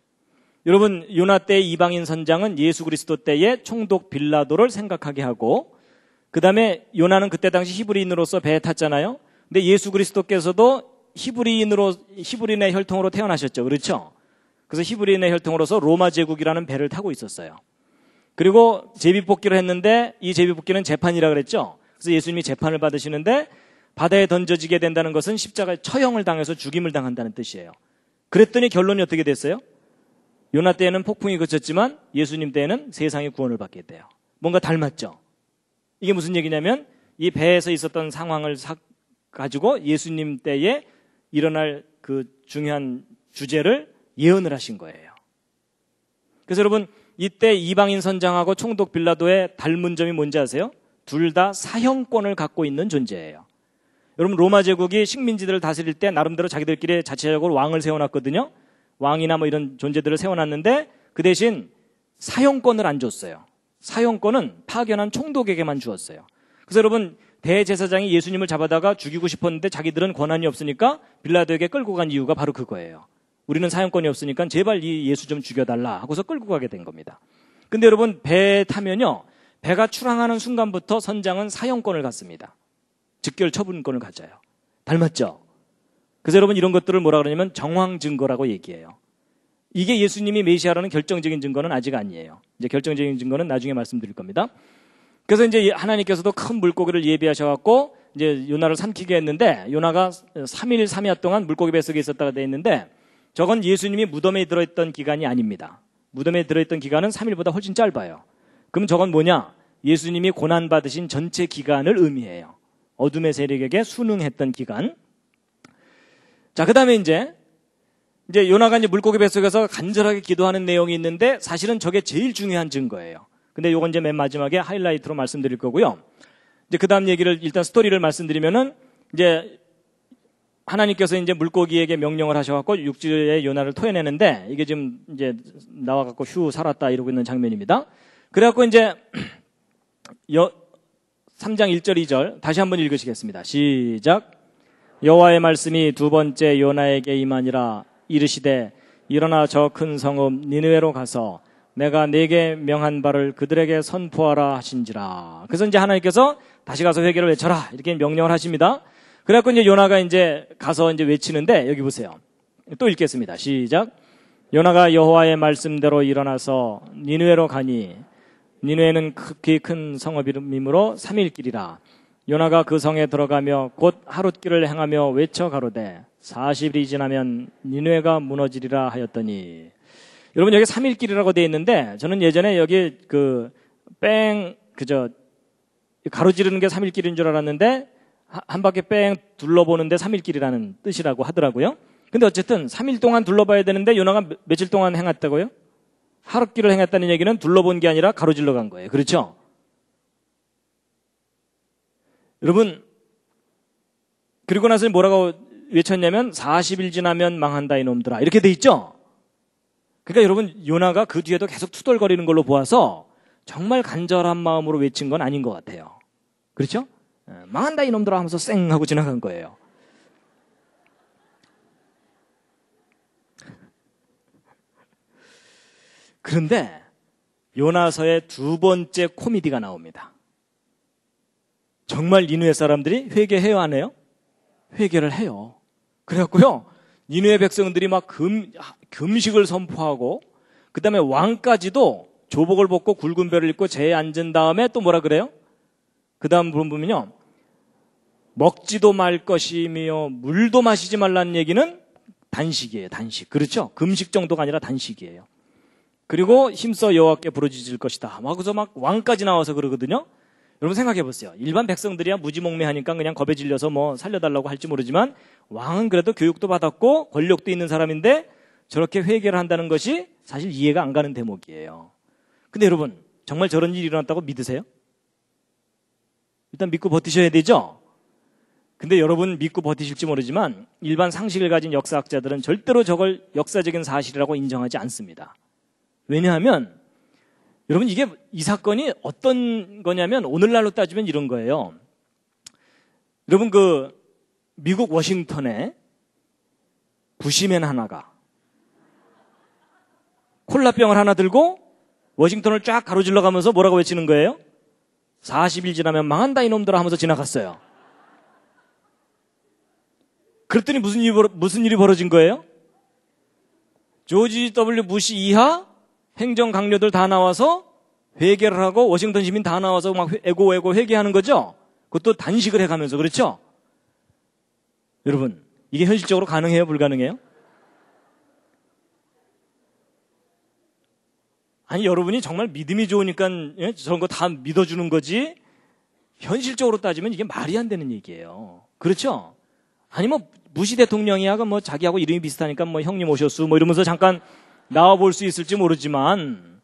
여러분 요나 때의 이방인 선장은 예수 그리스도 때의 총독 빌라도를 생각하게 하고 그 다음에 요나는 그때 당시 히브리인으로서 배에 탔잖아요. 근데 예수 그리스도께서도 히브리인의 혈통으로 태어나셨죠. 그렇죠? 그래서 히브리인의 혈통으로서 로마 제국이라는 배를 타고 있었어요. 그리고 제비뽑기를 했는데 이 제비뽑기는 재판이라 그랬죠. 그래서 예수님이 재판을 받으시는데 바다에 던져지게 된다는 것은 십자가에 처형을 당해서 죽임을 당한다는 뜻이에요. 그랬더니 결론이 어떻게 됐어요? 요나 때에는 폭풍이 그쳤지만 예수님 때에는 세상의 구원을 받게 돼요. 뭔가 닮았죠. 이게 무슨 얘기냐면 이 배에서 있었던 상황을 가지고 예수님 때에 일어날 그 중요한 주제를 예언을 하신 거예요. 그래서 여러분 이때 이방인 선장하고 총독 빌라도의 닮은 점이 뭔지 아세요? 둘 다 사형권을 갖고 있는 존재예요. 여러분 로마 제국이 식민지들을 다스릴 때 나름대로 자기들끼리 자체적으로 왕을 세워놨거든요. 왕이나 뭐 이런 존재들을 세워놨는데 그 대신 사형권을 안 줬어요. 사형권은 파견한 총독에게만 주었어요. 그래서 여러분 대제사장이 예수님을 잡아다가 죽이고 싶었는데 자기들은 권한이 없으니까 빌라도에게 끌고 간 이유가 바로 그거예요. 우리는 사형권이 없으니까 제발 이 예수 좀 죽여달라 하고서 끌고 가게 된 겁니다. 근데 여러분 배에 타면요. 배가 출항하는 순간부터 선장은 사형권을 갖습니다. 즉결 처분권을 가져요. 닮았죠? 그래서 여러분 이런 것들을 뭐라 그러냐면 정황 증거라고 얘기해요. 이게 예수님이 메시아라는 결정적인 증거는 아직 아니에요. 이제 결정적인 증거는 나중에 말씀드릴 겁니다. 그래서 이제 하나님께서도 큰 물고기를 예비하셔갖고 이제 요나를 삼키게 했는데 요나가 3일 3야 동안 물고기 뱃속에 있었다가 돼 있는데 저건 예수님이 무덤에 들어있던 기간이 아닙니다. 무덤에 들어있던 기간은 3일보다 훨씬 짧아요. 그럼 저건 뭐냐? 예수님이 고난받으신 전체 기간을 의미해요. 어둠의 세력에게 순응했던 기간. 자, 그 다음에 이제 요나가 이제 물고기 뱃속에서 간절하게 기도하는 내용이 있는데 사실은 저게 제일 중요한 증거예요. 근데 요건 이제 맨 마지막에 하이라이트로 말씀드릴 거고요. 이제 그 다음 얘기를 일단 스토리를 말씀드리면은 이제 하나님께서 이제 물고기에게 명령을 하셔갖고 육지에 요나를 토해내는데 이게 지금 이제 나와갖고 휴 살았다 이러고 있는 장면입니다. 그래갖고 이제 3장 1절 2절 다시 한번 읽으시겠습니다. 시작. 여호와의 말씀이 두 번째 요나에게 임하니라. 이르시되 일어나 저 큰 성읍 니느웨로 가서 내가 네게 명한 바를 그들에게 선포하라 하신지라. 그래서 이제 하나님께서 다시 가서 회개를 외쳐라 이렇게 명령을 하십니다. 그래갖고 이제 요나가 이제 가서 이제 외치는데 여기 보세요. 또 읽겠습니다. 시작. 요나가 여호와의 말씀대로 일어나서 니느웨로 가니 니느웨는 극히 큰 성읍이므로 3일 길이라. 요나가 그 성에 들어가며 곧 하룻길을 행하며 외쳐 가로되 40일이 지나면 니느웨가 무너지리라 하였더니. 여러분 여기 3일 길이라고 되어 있는데 저는 예전에 여기 가로지르는 게 3일 길인 줄 알았는데 한 바퀴 뺑 둘러보는데 3일 길이라는 뜻이라고 하더라고요. 근데 어쨌든 3일 동안 둘러봐야 되는데 요나가 며칠 동안 행했다고요? 하룻길을 행했다는 얘기는 둘러본 게 아니라 가로질러 간 거예요. 그렇죠? 여러분 그리고 나서 뭐라고 외쳤냐면 40일 지나면 망한다 이놈들아 이렇게 돼 있죠? 그러니까 여러분 요나가 그 뒤에도 계속 투덜거리는 걸로 보아서 정말 간절한 마음으로 외친 건 아닌 것 같아요. 그렇죠? 망한다 이놈들아 하면서 쌩 하고 지나간 거예요. 그런데 요나서의 두 번째 코미디가 나옵니다. 정말 니느웨 사람들이 회개해요, 안 해요? 회개를 해요. 그래갖고요, 니느웨 백성들이 막 금식을 선포하고, 그 다음에 왕까지도 조복을 벗고 굵은 벼를 입고 재에 앉은 다음에 또 뭐라 그래요? 그 다음 보면요, 먹지도 말 것이며 물도 마시지 말라는 얘기는 단식이에요, 단식. 그렇죠? 금식 정도가 아니라 단식이에요. 그리고 힘써 여호와께 부르짖을 것이다. 그래서 막 왕까지 나와서 그러거든요. 여러분 생각해 보세요. 일반 백성들이야 무지몽매하니까 그냥 겁에 질려서 뭐 살려달라고 할지 모르지만 왕은 그래도 교육도 받았고 권력도 있는 사람인데 저렇게 회개를 한다는 것이 사실 이해가 안 가는 대목이에요. 근데 여러분 정말 저런 일이 일어났다고 믿으세요? 일단 믿고 버티셔야 되죠? 근데 여러분 믿고 버티실지 모르지만 일반 상식을 가진 역사학자들은 절대로 저걸 역사적인 사실이라고 인정하지 않습니다. 왜냐하면 여러분 이 사건이 어떤 거냐면 오늘날로 따지면 이런 거예요. 여러분 미국 워싱턴에 부시맨 하나가 콜라병을 하나 들고 워싱턴을 쫙 가로질러 가면서 뭐라고 외치는 거예요? 40일 지나면 망한다 이놈들아 하면서 지나갔어요. 그랬더니 무슨 일이 벌어진 거예요? 조지 W 부시 이하 행정 강요들 다 나와서 회개를 하고 워싱턴 시민 다 나와서 막 애고 회개하는 거죠. 그것도 단식을 해가면서. 그렇죠? 여러분 이게 현실적으로 가능해요? 불가능해요? 아니 여러분이 정말 믿음이 좋으니까 저런 거 다 믿어주는 거지 현실적으로 따지면 이게 말이 안 되는 얘기예요. 그렇죠? 아니 무시 대통령이야 뭐 자기하고 이름이 비슷하니까 뭐 형님 오셨수 뭐 이러면서 잠깐 나와볼 수 있을지 모르지만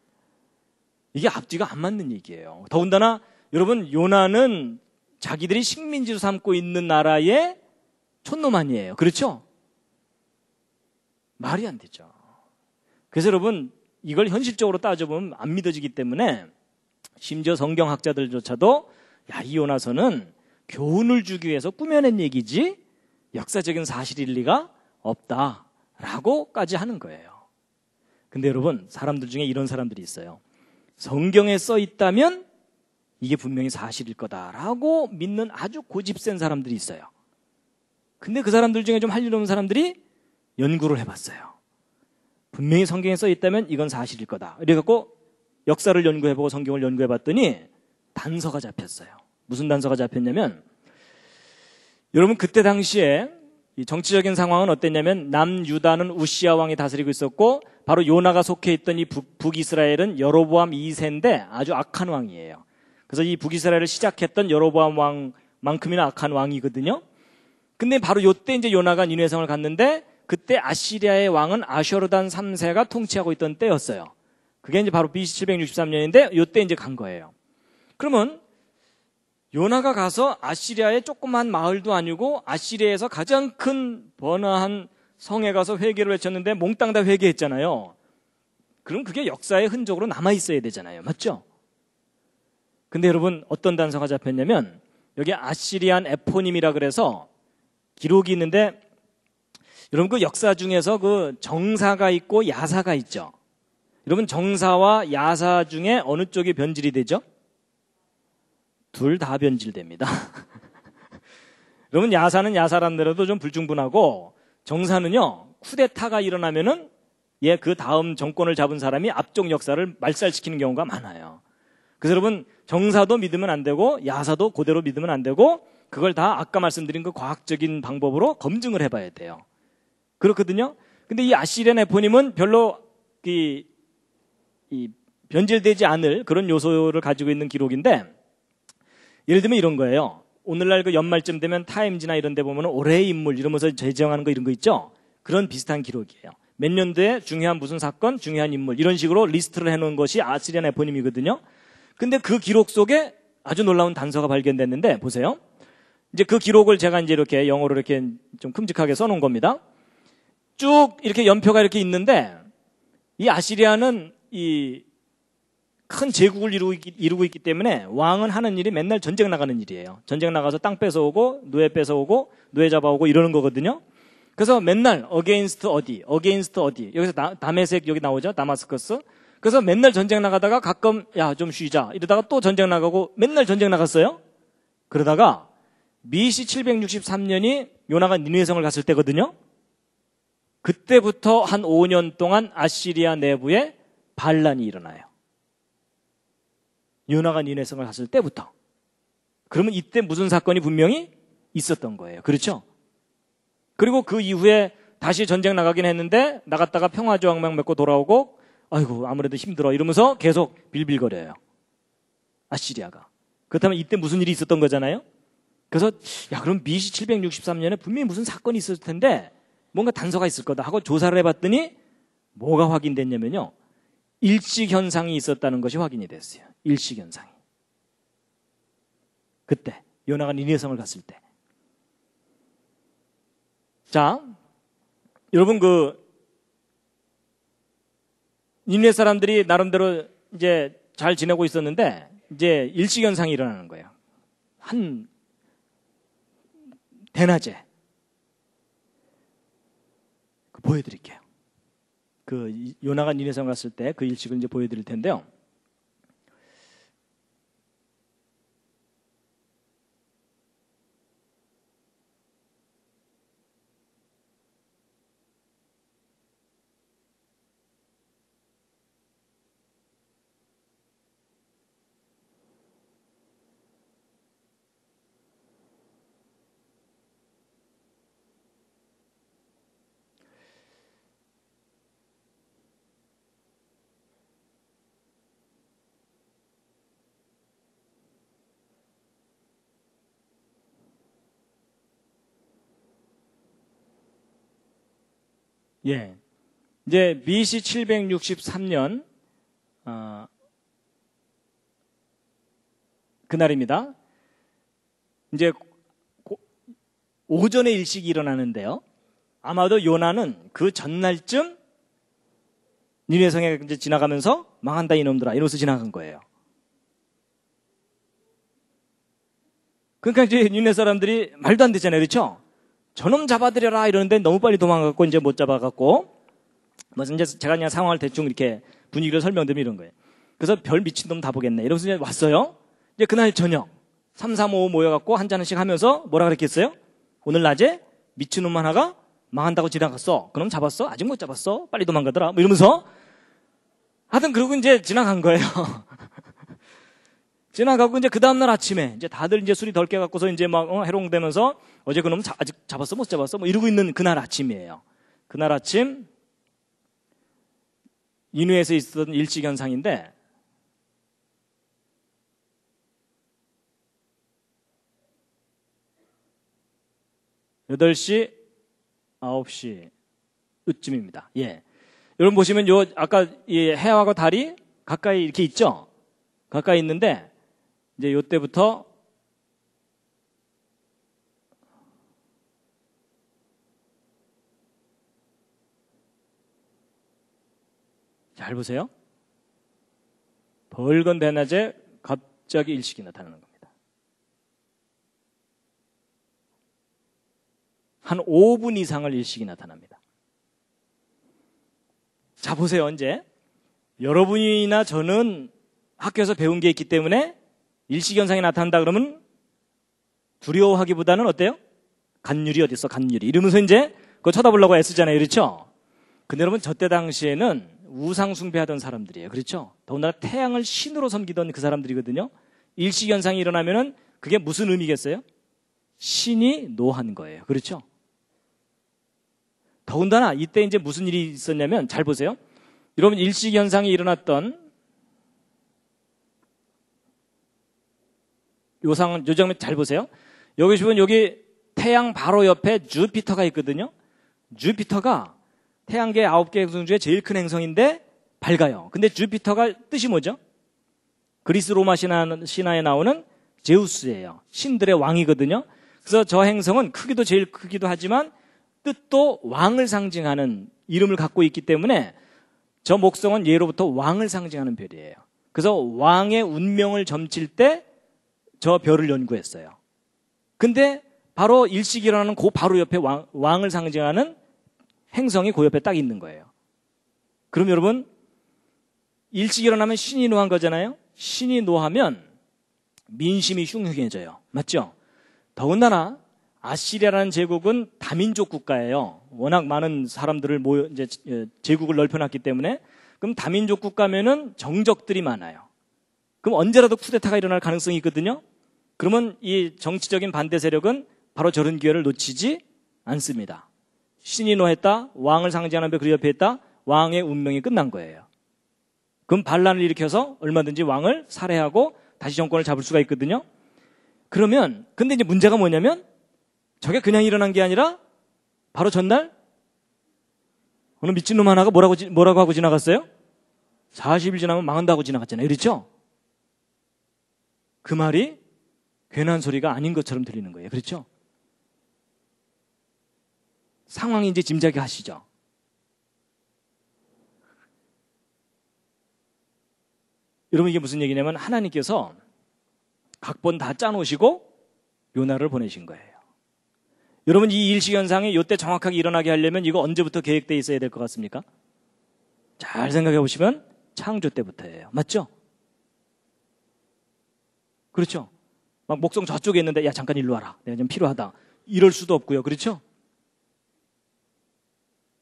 이게 앞뒤가 안 맞는 얘기예요. 더군다나 여러분 요나는 자기들이 식민지로 삼고 있는 나라의 촌놈 아니에요. 그렇죠? 말이 안 되죠. 그래서 여러분 이걸 현실적으로 따져보면 안 믿어지기 때문에 심지어 성경학자들조차도 이 요나서는 교훈을 주기 위해서 꾸며낸 얘기지 역사적인 사실일 리가 없다라고까지 하는 거예요. 근데 여러분 사람들 중에 이런 사람들이 있어요. 성경에 써 있다면 이게 분명히 사실일 거다라고 믿는 아주 고집센 사람들이 있어요. 근데 그 사람들 중에 좀 할 일 없는 사람들이 연구를 해봤어요. 분명히 성경에 써 있다면 이건 사실일 거다. 그래갖고 역사를 연구해보고 성경을 연구해봤더니 단서가 잡혔어요. 무슨 단서가 잡혔냐면 여러분 그때 당시에 이 정치적인 상황은 어땠냐면 남유다는 우시야 왕이 다스리고 있었고 바로 요나가 속해 있던 이 북이스라엘은 여로보암 2세인데 아주 악한 왕이에요. 그래서 이 북이스라엘을 시작했던 여로보암 왕만큼이나 악한 왕이거든요. 근데 바로 요때 이제 요나가 니느웨 성을 갔는데 그때 아시리아의 왕은 아쇼르단 3세가 통치하고 있던 때였어요. 그게 이제 바로 BC 763년인데 요때 이제 간 거예요. 그러면 요나가 가서 아시리아의 조그만 마을도 아니고 아시리아에서 가장 큰 번화한 성에 가서 회개를 외쳤는데 몽땅 다 회개했잖아요. 그럼 그게 역사의 흔적으로 남아있어야 되잖아요. 맞죠? 근데 여러분 어떤 단서가 잡혔냐면 여기 아시리안 에포님이라 그래서 기록이 있는데 여러분 그 역사 중에서 그 정사가 있고 야사가 있죠. 여러분 정사와 야사 중에 어느 쪽이 변질이 되죠? 둘 다 변질됩니다. 여러분 야사는 야사란대로도 좀 불충분하고 정사는요 쿠데타가 일어나면은 그 다음 정권을 잡은 사람이 앞쪽 역사를 말살시키는 경우가 많아요. 그래서 여러분 정사도 믿으면 안 되고 야사도 그대로 믿으면 안 되고 그걸 다 아까 말씀드린 그 과학적인 방법으로 검증을 해봐야 돼요. 그렇거든요. 근데 이 아시리안 에포님은 별로 이 변질되지 않을 그런 요소를 가지고 있는 기록인데 예를 들면 이런 거예요. 오늘날 그 연말쯤 되면 타임지나 이런 데 보면 올해의 인물 이러면서 제정하는 거 이런 거 있죠. 그런 비슷한 기록이에요. 몇 년도에 중요한 무슨 사건, 중요한 인물 이런 식으로 리스트를 해놓은 것이 아시리안 에포님이거든요. 근데 그 기록 속에 아주 놀라운 단서가 발견됐는데 보세요. 이제 그 기록을 제가 이제 이렇게 영어로 이렇게 좀 큼직하게 써놓은 겁니다. 쭉 이렇게 연표가 이렇게 있는데 이 아시리아는 이 큰 제국을 이루고 있기 때문에 왕은 하는 일이 맨날 전쟁 나가는 일이에요. 전쟁 나가서 땅 뺏어오고 노예 뺏어오고 노예 잡아오고 이러는 거거든요. 그래서 맨날 against 어디 여기서 다메섹 여기 나오죠. 다마스커스. 그래서 맨날 전쟁 나가다가 가끔 야, 좀 쉬자 이러다가 또 전쟁 나가고 맨날 전쟁 나갔어요. 그러다가 BC 763년이 요나가 니느웨성을 갔을 때거든요. 그때부터 한 5년 동안 아시리아 내부에 반란이 일어나요. 요나가 니느웨성을 갔을 때부터. 그러면 이때 무슨 사건이 분명히 있었던 거예요. 그렇죠? 그리고 그 이후에 다시 전쟁 나가긴 했는데 나갔다가 평화조약만 맺고 돌아오고 아이고 아무래도 힘들어 이러면서 계속 빌빌거려요. 아시리아가. 그렇다면 이때 무슨 일이 있었던 거잖아요. 그래서 야 그럼 BC 763년에 분명히 무슨 사건이 있었을 텐데 뭔가 단서가 있을 거다 하고 조사를 해봤더니 뭐가 확인됐냐면요. 일식현상이 있었다는 것이 확인이 됐어요. 일식현상이. 그때 요나가 니느웨성을 갔을 때. 자, 여러분 니느웨 사람들이 나름대로 이제 잘 지내고 있었는데 이제 일식현상이 일어나는 거예요. 한 대낮에 보여드릴게요. 요나가 니느웨성 갔을 때 그 일식을 이제 보여드릴 텐데요. 예. 이제 BC 763년, 그날입니다. 이제 오전에 일식이 일어나는데요. 아마도 요나는 그 전날쯤 니느웨성에 이제 지나가면서 망한다 이놈들아 이러면서 지나간 거예요. 그러니까 이제 니느웨 사람들이 말도 안 되잖아요. 그렇죠? 저놈 잡아들여라 이러는데 너무 빨리 도망갔고 이제 못 잡아갖고 그래서 이제 제가 그냥 상황을 대충 이렇게 분위기를 설명드리면 이런 거예요. 그래서 별 미친놈 다 보겠네 이러면서 이제 왔어요. 이제 그날 저녁 3, 4, 5 모여갖고 한 잔씩 하면서 뭐라 그랬겠어요? 오늘 낮에 미친놈 하나가 망한다고 지나갔어. 그럼 잡았어? 아직 못 잡았어? 빨리 도망가더라 뭐 이러면서 하여튼 그러고 이제 지나간 거예요. 지나가고 이제 그 다음날 아침에 이제 다들 이제 술이 덜 깨갖고서 이제 막 해롱되면서 어제 그놈 아직 잡았어 못 잡았어 뭐 이러고 있는 그날 아침이에요. 그날 아침 니느웨에서 있었던 일식현상인데 여덟 시 9시 쯤입니다. 예. 여러분 보시면 요 아까 이 해하고 달이 가까이 이렇게 있죠? 가까이 있는데 이제 요때부터 잘 보세요. 벌건 대낮에 갑자기 일식이 나타나는 겁니다. 한 5분 이상을 일식이 나타납니다. 자 보세요. 이제 여러분이나 저는 학교에서 배운 게 있기 때문에 일식현상이 나타난다 그러면 두려워하기보다는 어때요? 간율이 어디 있어? 간율이 이러면서 이제 그거 쳐다보려고 애쓰잖아요. 그렇죠? 근데 여러분 저 때 당시에는 우상 숭배하던 사람들이에요. 그렇죠? 더군다나 태양을 신으로 섬기던 그 사람들이거든요. 일식현상이 일어나면은 그게 무슨 의미겠어요? 신이 노한 거예요. 그렇죠? 더군다나 이때 이제 무슨 일이 있었냐면 잘 보세요. 여러분 일식현상이 일어났던 요 장면 잘 보세요. 여기 보시면 여기 태양 바로 옆에 주피터가 있거든요. 주피터가 태양계 9개 행성 중에 제일 큰 행성인데 밝아요. 근데 주피터가 뜻이 뭐죠? 그리스 로마 신화에 나오는 제우스예요. 신들의 왕이거든요. 그래서 저 행성은 크기도 제일 크기도 하지만 뜻도 왕을 상징하는 이름을 갖고 있기 때문에 저 목성은 예로부터 왕을 상징하는 별이에요. 그래서 왕의 운명을 점칠 때 저 별을 연구했어요. 근데 바로 일식이 일어나는 그 바로 옆에 왕을 상징하는 행성이 그 옆에 딱 있는 거예요. 그럼 여러분 일찍 일어나면 신이 노한 거잖아요. 신이 노하면 민심이 흉흉해져요. 맞죠? 더군다나 아시리아라는 제국은 다민족 국가예요. 워낙 많은 사람들을 이제 제국을 넓혀놨기 때문에. 그럼 다민족 국가면은 정적들이 많아요. 그럼 언제라도 쿠데타가 일어날 가능성이 있거든요. 그러면 이 정치적인 반대 세력은 바로 저런 기회를 놓치지 않습니다. 신이 노했다, 왕을 상징하는 벽 그 옆에 있다, 왕의 운명이 끝난 거예요. 그럼 반란을 일으켜서 얼마든지 왕을 살해하고 다시 정권을 잡을 수가 있거든요. 그러면 근데 이제 문제가 뭐냐면 저게 그냥 일어난 게 아니라 바로 전날 어느 미친놈 하나가 뭐라고 하고 지나갔어요? 40일 지나면 망한다고 지나갔잖아요. 그렇죠? 그 말이 괜한 소리가 아닌 것처럼 들리는 거예요. 그렇죠? 상황이 이제 짐작이 가시죠? 여러분 이게 무슨 얘기냐면 하나님께서 각본 다 짜놓으시고 요나를 보내신 거예요. 여러분 이 일시현상이 이때 정확하게 일어나게 하려면 이거 언제부터 계획되어 있어야 될 것 같습니까? 잘 생각해 보시면 창조 때부터예요. 맞죠? 그렇죠? 막 목성 저쪽에 있는데 야 잠깐 일로 와라. 내가 좀 필요하다. 이럴 수도 없고요. 그렇죠?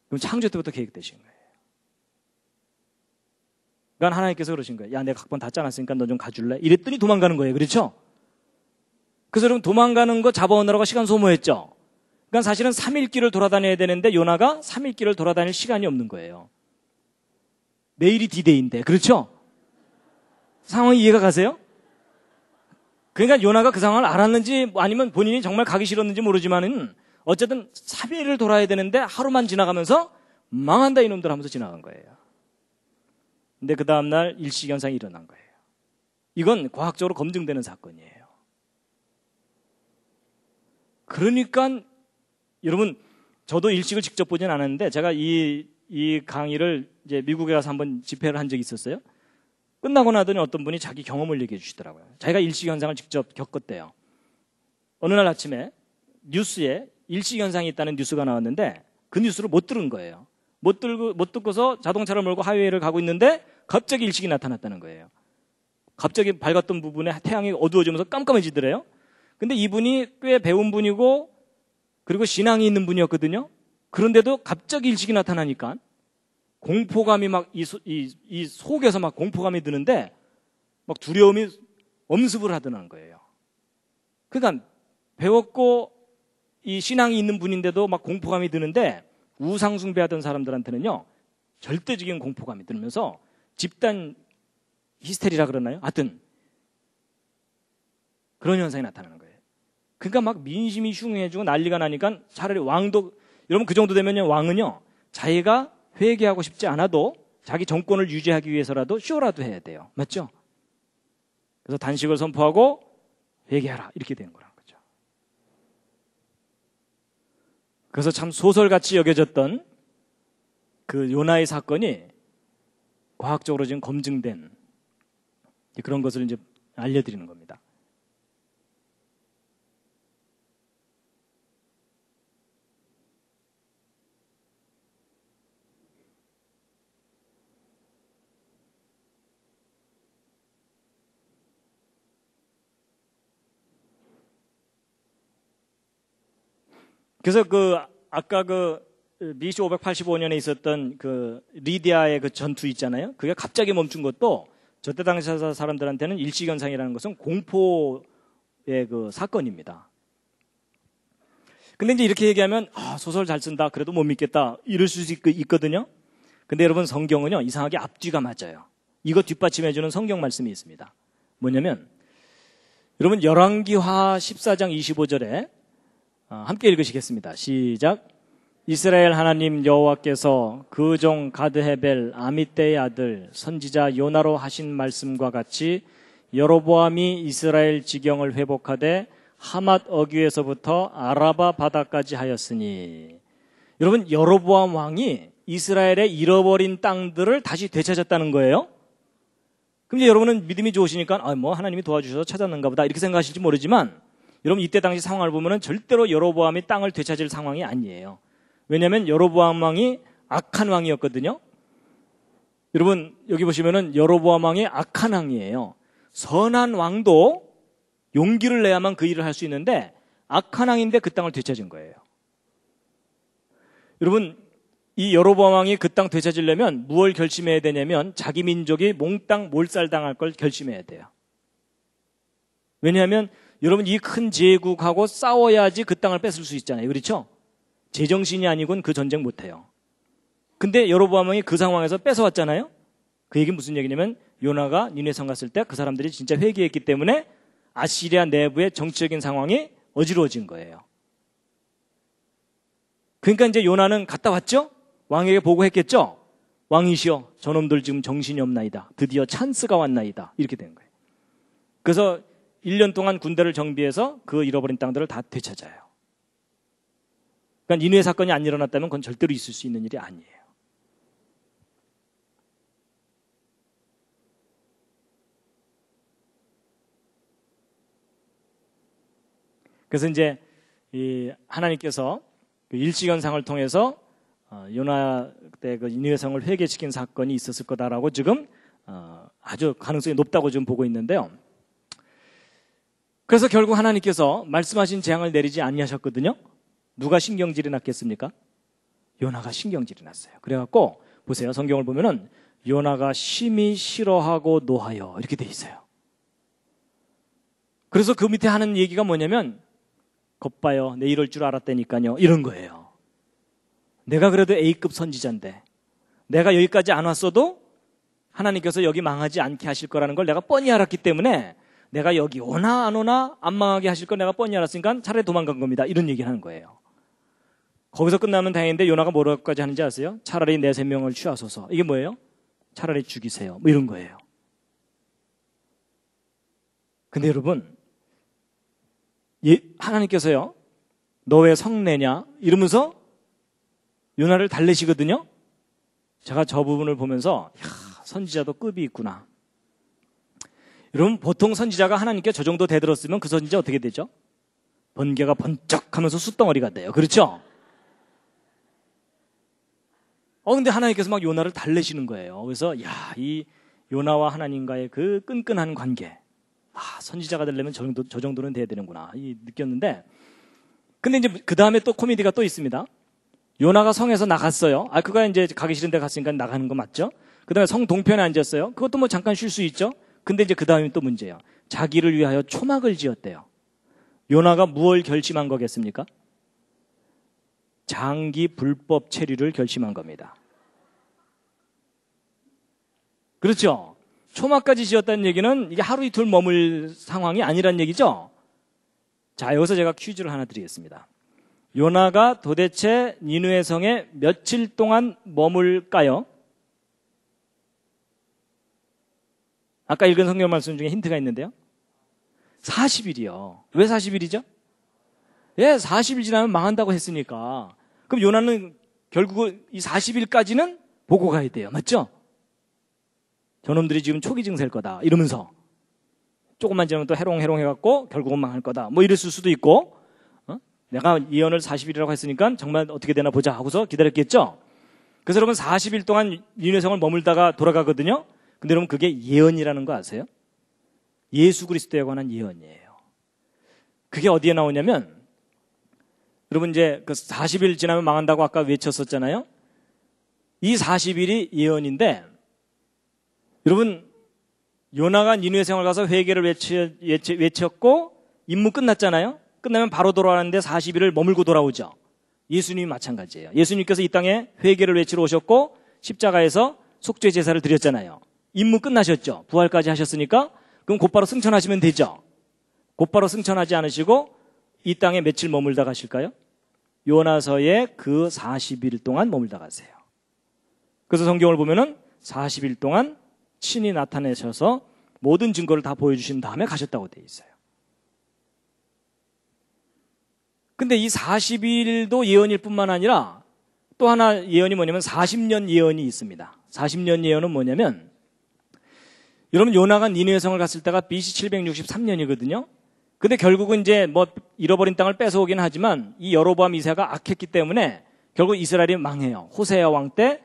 그럼 창조 때부터 계획되신 거예요. 그러니까 하나님께서 그러신 거예요. 야 내가 각본 다 짜놨으니까 너 좀 가줄래? 이랬더니 도망가는 거예요. 그렇죠? 그래서 여러분 도망가는 거 잡아오느라고 시간 소모했죠? 그러니까 사실은 3일 길을 돌아다녀야 되는데 요나가 3일 길을 돌아다닐 시간이 없는 거예요. 내일이 D-Day인데. 그렇죠? 상황이 이해가 가세요? 그러니까 요나가 그 상황을 알았는지 아니면 본인이 정말 가기 싫었는지 모르지만은 어쨌든 3일을 돌아야 되는데 하루만 지나가면서 망한다 이놈들 하면서 지나간 거예요. 근데 그 다음날 일시현상이 일어난 거예요. 이건 과학적으로 검증되는 사건이에요. 그러니까 여러분 저도 일식을 직접 보진 않았는데 제가 이 강의를 이제 미국에 가서 한번 집회를 한 적이 있었어요. 끝나고 나더니 어떤 분이 자기 경험을 얘기해 주시더라고요. 자기가 일시현상을 직접 겪었대요. 어느 날 아침에 뉴스에 일시현상이 있다는 뉴스가 나왔는데 그 뉴스를 못 들은 거예요. 못 듣고서 자동차를 몰고 하이웨이를 가고 있는데 갑자기 일식이 나타났다는 거예요. 갑자기 밝았던 부분에 태양이 어두워지면서 깜깜해지더래요. 근데 이분이 꽤 배운 분이고 그리고 신앙이 있는 분이었거든요. 그런데도 갑자기 일식이 나타나니까 공포감이 막 이 속에서 막 공포감이 드는데 막 두려움이 엄습을 하더라는 거예요. 그러니까 배웠고 이 신앙이 있는 분인데도 막 공포감이 드는데 우상 숭배하던 사람들한테는요 절대적인 공포감이 들면서 집단 히스테리라 그러나요? 하여튼 그런 현상이 나타나는 거예요. 그러니까 막 민심이 흉해지고 난리가 나니까 차라리 왕도 여러분 그 정도 되면요 왕은요 자기가 회개하고 싶지 않아도 자기 정권을 유지하기 위해서라도 쇼라도 해야 돼요. 맞죠? 그래서 단식을 선포하고 회개하라 이렇게 된 거란 거죠. 그래서 참 소설같이 여겨졌던 그 요나의 사건이 과학적으로 지금 검증된 그런 것을 이제 알려드리는 겁니다. 그래서 아까 BC 585년에 있었던 그 리디아의 그 전투 있잖아요. 그게 갑자기 멈춘 것도 저때 당시 사람들한테는 일시현상이라는 것은 공포의 그 사건입니다. 근데 이제 이렇게 얘기하면 소설 잘 쓴다. 그래도 못 믿겠다. 이럴 수 있거든요. 근데 여러분 성경은요 이상하게 앞뒤가 맞아요. 이거 뒷받침해주는 성경 말씀이 있습니다. 뭐냐면 여러분 열왕기하 14장 25절에 함께 읽으시겠습니다. 시작. 이스라엘 하나님 여호와께서 그 종 가드헤벨 아미떼의 아들 선지자 요나로 하신 말씀과 같이 여로보암이 이스라엘 지경을 회복하되 하맛 어귀에서부터 아라바 바다까지 하였으니. 여러분 여로보암 왕이 이스라엘의 잃어버린 땅들을 다시 되찾았다는 거예요. 근데 여러분은 믿음이 좋으시니까 하나님이 도와주셔서 찾았는가 보다 이렇게 생각하실지 모르지만 여러분 이때 당시 상황을 보면은 절대로 여로보암이 땅을 되찾을 상황이 아니에요. 왜냐하면 여로보암 왕이 악한 왕이었거든요. 여러분 여기 보시면은 여로보암 왕이 악한 왕이에요. 선한 왕도 용기를 내야만 그 일을 할 수 있는데 악한 왕인데 그 땅을 되찾은 거예요. 여러분 이 여로보암 왕이 그 땅 되찾으려면 무엇을 결심해야 되냐면 자기 민족이 몽땅 몰살당할 걸 결심해야 돼요. 왜냐하면 여러분 이 큰 제국하고 싸워야지 그 땅을 뺏을 수 있잖아요. 그렇죠? 제정신이 아니고는 그 전쟁 못해요. 근데 여로보암 왕이 그 상황에서 뺏어왔잖아요. 그 얘기는 무슨 얘기냐면 요나가 니느웨성 갔을 때 그 사람들이 진짜 회개했기 때문에 아시리아 내부의 정치적인 상황이 어지러워진 거예요. 그러니까 이제 요나는 갔다 왔죠? 왕에게 보고했겠죠? 왕이시여 저놈들 지금 정신이 없나이다. 드디어 찬스가 왔나이다. 이렇게 된 거예요. 그래서 1년 동안 군대를 정비해서 그 잃어버린 땅들을 다 되찾아요. 그러니까 니느웨 사건이 안 일어났다면 그건 절대로 있을 수 있는 일이 아니에요. 그래서 이제 이 하나님께서 그 일시현상을 통해서 요나 때 그 니느웨 성을 회개시킨 사건이 있었을 거다라고 지금 아주 가능성이 높다고 지금 보고 있는데요. 그래서 결국 하나님께서 말씀하신 재앙을 내리지 아니하셨거든요. 누가 신경질이 났겠습니까? 요나가 신경질이 났어요. 그래갖고 보세요. 성경을 보면은 요나가 심히 싫어하고 노하여 이렇게 돼 있어요. 그래서 그 밑에 하는 얘기가 뭐냐면 겉봐요. 내 이럴 줄 알았다니까요. 이런 거예요. 내가 그래도 A급 선지자인데 내가 여기까지 안 왔어도 하나님께서 여기 망하지 않게 하실 거라는 걸 내가 뻔히 알았기 때문에 내가 여기 오나 안 오나 안 망하게 하실 걸 내가 뻔히 알았으니까 차라리 도망간 겁니다. 이런 얘기를 하는 거예요. 거기서 끝나면 다행인데 요나가 뭐라고까지 하는지 아세요? 차라리 내 생명을 취하소서. 이게 뭐예요? 차라리 죽이세요. 뭐 이런 거예요. 근데 여러분 하나님께서요 너 왜 성내냐 이러면서 요나를 달래시거든요. 제가 저 부분을 보면서 선지자도 급이 있구나. 여러분 보통 선지자가 하나님께 저 정도 대들었으면 그 선지자 어떻게 되죠? 번개가 번쩍하면서 숯덩어리가 돼요. 그렇죠? 근데 하나님께서 막 요나를 달래시는 거예요. 그래서 이 요나와 하나님과의 그 끈끈한 관계, 선지자가 되려면 저 정도는 돼야 되는구나 느꼈는데, 근데 이제 그 다음에 또 코미디가 또 있습니다. 요나가 성에서 나갔어요. 그가 이제 가기 싫은 데 갔으니까 나가는 거 맞죠? 그 다음에 성 동편에 앉았어요. 그것도 뭐 잠깐 쉴 수 있죠? 근데 이제 그 다음에 또 문제예요. 자기를 위하여 초막을 지었대요. 요나가 무엇을 결심한 거겠습니까? 장기 불법 체류를 결심한 겁니다. 그렇죠? 초막까지 지었다는 얘기는 이게 하루 이틀 머물 상황이 아니란 얘기죠? 자, 여기서 제가 퀴즈를 하나 드리겠습니다. 요나가 도대체 니느웨 성에 며칠 동안 머물까요? 아까 읽은 성경 말씀 중에 힌트가 있는데요. 40일이요. 왜 40일이죠? 40일 지나면 망한다고 했으니까. 그럼 요나는 결국 이 40일까지는 보고 가야 돼요. 맞죠? 저놈들이 지금 초기 증세일 거다. 이러면서. 조금만 지나면 또 해롱해롱 해갖고 결국은 망할 거다. 뭐 이랬을 수도 있고, 내가 예언을 40일이라고 했으니까 정말 어떻게 되나 보자 하고서 기다렸겠죠? 그래서 여러분 40일 동안 니느웨 성을 머물다가 돌아가거든요? 근데 여러분 그게 예언이라는 거 아세요? 예수 그리스도에 관한 예언이에요. 그게 어디에 나오냐면, 여러분 이제 그 40일 지나면 망한다고 아까 외쳤었잖아요? 이 40일이 예언인데, 여러분 요나가 니느웨 성을 가서 회개를 외쳤고 임무 끝났잖아요? 끝나면 바로 돌아가는데 40일을 머물고 돌아오죠. 예수님이 마찬가지예요. 예수님께서 이 땅에 회개를 외치러 오셨고 십자가에서 속죄 제사를 드렸잖아요. 임무 끝나셨죠. 부활까지 하셨으니까 그럼 곧바로 승천하시면 되죠. 곧바로 승천하지 않으시고 이 땅에 며칠 머물다 가실까요? 요나서에 그 40일 동안 머물다 가세요. 그래서 성경을 보면은 40일 동안 친히 나타내셔서 모든 증거를 다 보여주신 다음에 가셨다고 돼 있어요. 근데 이 40일도 예언일 뿐만 아니라 또 하나 예언이 뭐냐면 40년 예언이 있습니다. 40년 예언은 뭐냐면, 여러분 요나가 니느웨 성을 갔을 때가 BC 763년이거든요. 근데 결국은 이제 뭐 잃어버린 땅을 뺏어오긴 하지만 이 여로보암 2세가 악했기 때문에 결국 이스라엘이 망해요. 호세아 왕 때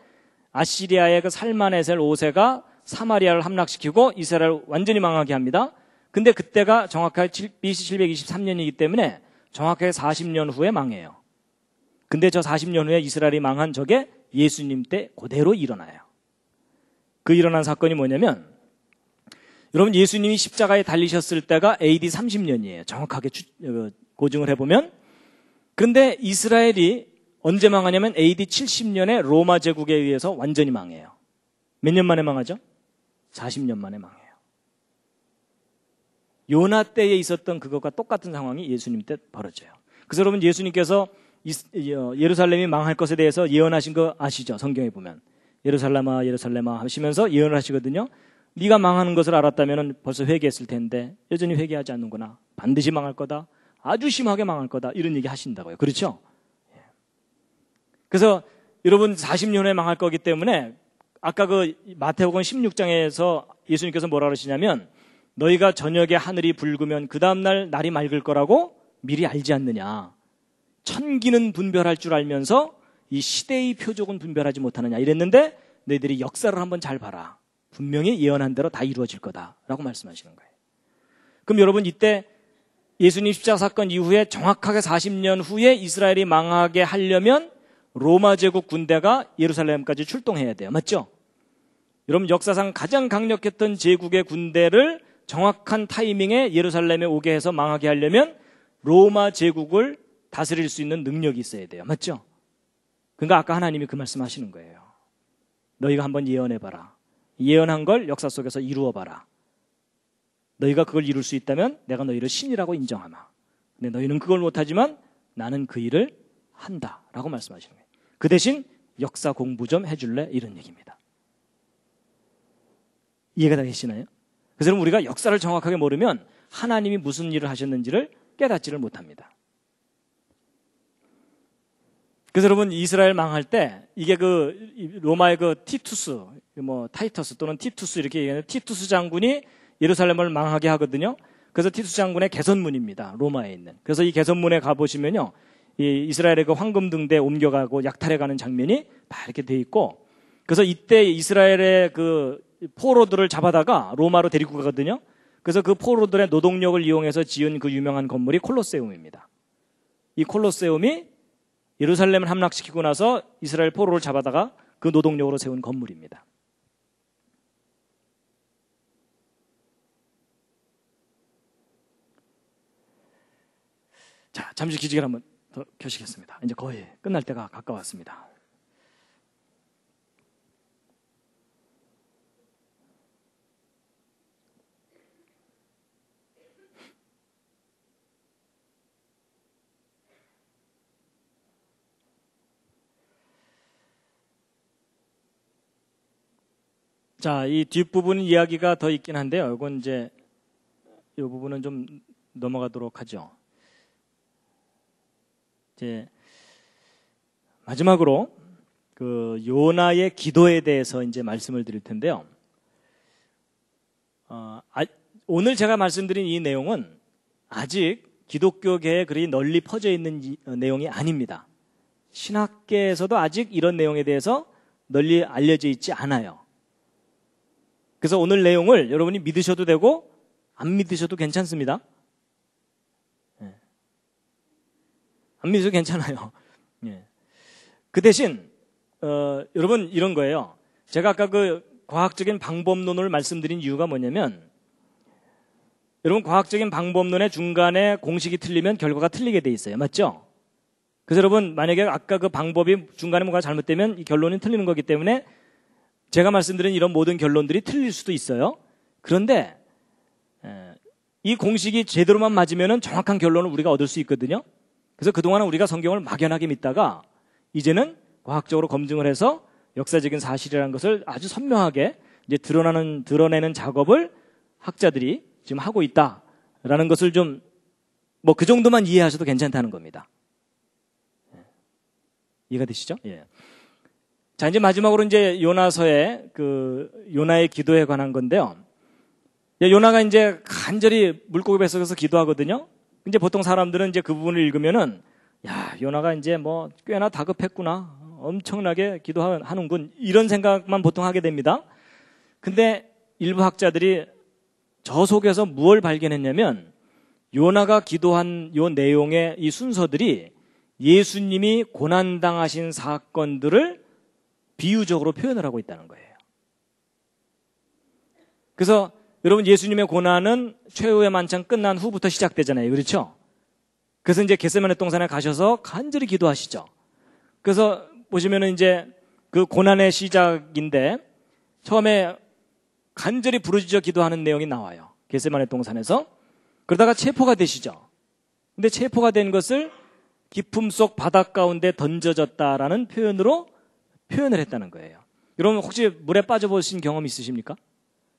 아시리아의 그 살마네셀 5세가 사마리아를 함락시키고 이스라엘을 완전히 망하게 합니다. 근데 그때가 정확하게 BC 723년이기 때문에 정확하게 40년 후에 망해요. 근데 저 40년 후에 이스라엘이 망한 저게 예수님 때 그대로 일어나요. 그 일어난 사건이 뭐냐면, 여러분 예수님이 십자가에 달리셨을 때가 AD 30년이에요. 정확하게 고증을 해보면. 그런데 이스라엘이 언제 망하냐면 AD 70년에 로마 제국에 의해서 완전히 망해요. 몇 년 만에 망하죠? 40년 만에 망해요. 요나 때에 있었던 그것과 똑같은 상황이 예수님 때 벌어져요. 그래서 여러분 예수님께서 예루살렘이 망할 것에 대해서 예언하신 거 아시죠? 성경에 보면 예루살렘아 예루살렘아 하시면서 예언을 하시거든요. 네가 망하는 것을 알았다면 벌써 회개했을 텐데 여전히 회개하지 않는구나. 반드시 망할 거다. 아주 심하게 망할 거다. 이런 얘기 하신다고요. 그렇죠? 그래서 여러분 40년 후에 망할 거기 때문에 아까 그 마태복음 16장에서 예수님께서 뭐라 그러시냐면, 너희가 저녁에 하늘이 붉으면 그 다음날 날이 맑을 거라고 미리 알지 않느냐. 천기는 분별할 줄 알면서 이 시대의 표적은 분별하지 못하느냐 이랬는데, 너희들이 역사를 한번 잘 봐라. 분명히 예언한 대로 다 이루어질 거다라고 말씀하시는 거예요. 그럼 여러분 이때 예수님 십자가 사건 이후에 정확하게 40년 후에 이스라엘이 망하게 하려면 로마 제국 군대가 예루살렘까지 출동해야 돼요. 맞죠? 여러분 역사상 가장 강력했던 제국의 군대를 정확한 타이밍에 예루살렘에 오게 해서 망하게 하려면 로마 제국을 다스릴 수 있는 능력이 있어야 돼요. 맞죠? 그러니까 아까 하나님이 그 말씀하시는 거예요. 너희가 한번 예언해봐라. 예언한 걸 역사 속에서 이루어봐라. 너희가 그걸 이룰 수 있다면 내가 너희를 신이라고 인정하마. 근데 너희는 그걸 못하지만 나는 그 일을 한다라고 말씀하시는 거예요. 그 대신 역사 공부 좀 해줄래? 이런 얘기입니다. 이해가 다 되시나요? 그래서 여러분 우리가 역사를 정확하게 모르면 하나님이 무슨 일을 하셨는지를 깨닫지를 못합니다. 그래서 여러분 이스라엘 망할 때 이게 그 로마의 그 티투스, 뭐 타이터스 또는 티투스 이렇게 얘기하는 티투스 장군이 예루살렘을 망하게 하거든요. 그래서 티투스 장군의 개선문입니다. 로마에 있는. 그래서 이 개선문에 가보시면요, 이 이스라엘의 그 황금 등대 옮겨가고 약탈해가는 장면이 다 이렇게 돼 있고, 그래서 이때 이스라엘의 그 포로들을 잡아다가 로마로 데리고 가거든요. 그래서 그 포로들의 노동력을 이용해서 지은 그 유명한 건물이 콜로세움입니다. 이 콜로세움이 예루살렘을 함락시키고 나서 이스라엘 포로를 잡아다가 그 노동력으로 세운 건물입니다. 자, 잠시 기지개를 한번 더 켜시겠습니다. 이제 거의 끝날 때가 가까웠습니다. 자, 이 뒷부분 이야기가 더 있긴 한데요. 이건 이제 이 부분은 좀 넘어가도록 하죠. 이제 마지막으로 그 요나의 기도에 대해서 이제 말씀을 드릴 텐데요. 오늘 제가 말씀드린 이 내용은 아직 기독교계에 그리 널리 퍼져 있는 내용이 아닙니다. 신학계에서도 아직 이런 내용에 대해서 널리 알려져 있지 않아요. 그래서 오늘 내용을 여러분이 믿으셔도 되고 안 믿으셔도 괜찮습니다. 안 믿으셔도 괜찮아요. 그 대신 여러분 이런 거예요. 제가 아까 그 과학적인 방법론을 말씀드린 이유가 뭐냐면, 여러분 과학적인 방법론의 중간에 공식이 틀리면 결과가 틀리게 돼 있어요. 맞죠? 그래서 여러분 만약에 아까 그 방법이 중간에 뭔가 잘못되면 이 결론이 틀리는 거기 때문에 제가 말씀드린 이런 모든 결론들이 틀릴 수도 있어요. 그런데 이 공식이 제대로만 맞으면 정확한 결론을 우리가 얻을 수 있거든요. 그래서 그동안은 우리가 성경을 막연하게 믿다가 이제는 과학적으로 검증을 해서 역사적인 사실이라는 것을 아주 선명하게 이제 드러내는 작업을 학자들이 지금 하고 있다라는 것을 좀 뭐 그 정도만 이해하셔도 괜찮다는 겁니다. 이해가 되시죠? 예. 자, 이제 마지막으로 이제 요나서의 그 요나의 기도에 관한 건데요. 요나가 이제 간절히 물고기 뱃속에서 기도하거든요. 이제 보통 사람들은 이제 그 부분을 읽으면은 야, 요나가 이제 뭐 꽤나 다급했구나. 엄청나게 기도하는군. 이런 생각만 보통 하게 됩니다. 근데 일부 학자들이 저 속에서 무엇을 발견했냐면 요나가 기도한 요 내용의 이 순서들이 예수님이 고난당하신 사건들을 비유적으로 표현을 하고 있다는 거예요. 그래서 여러분 예수님의 고난은 최후의 만찬 끝난 후부터 시작되잖아요. 그렇죠? 그래서 이제 겟세마네 동산에 가셔서 간절히 기도하시죠. 그래서 보시면은 이제 그 고난의 시작인데 처음에 간절히 부르짖어 기도하는 내용이 나와요. 겟세마네 동산에서. 그러다가 체포가 되시죠. 근데 체포가 된 것을 기품 속 바닷 가운데 던져졌다라는 표현으로 표현을 했다는 거예요. 여러분 혹시 물에 빠져보신 경험 있으십니까?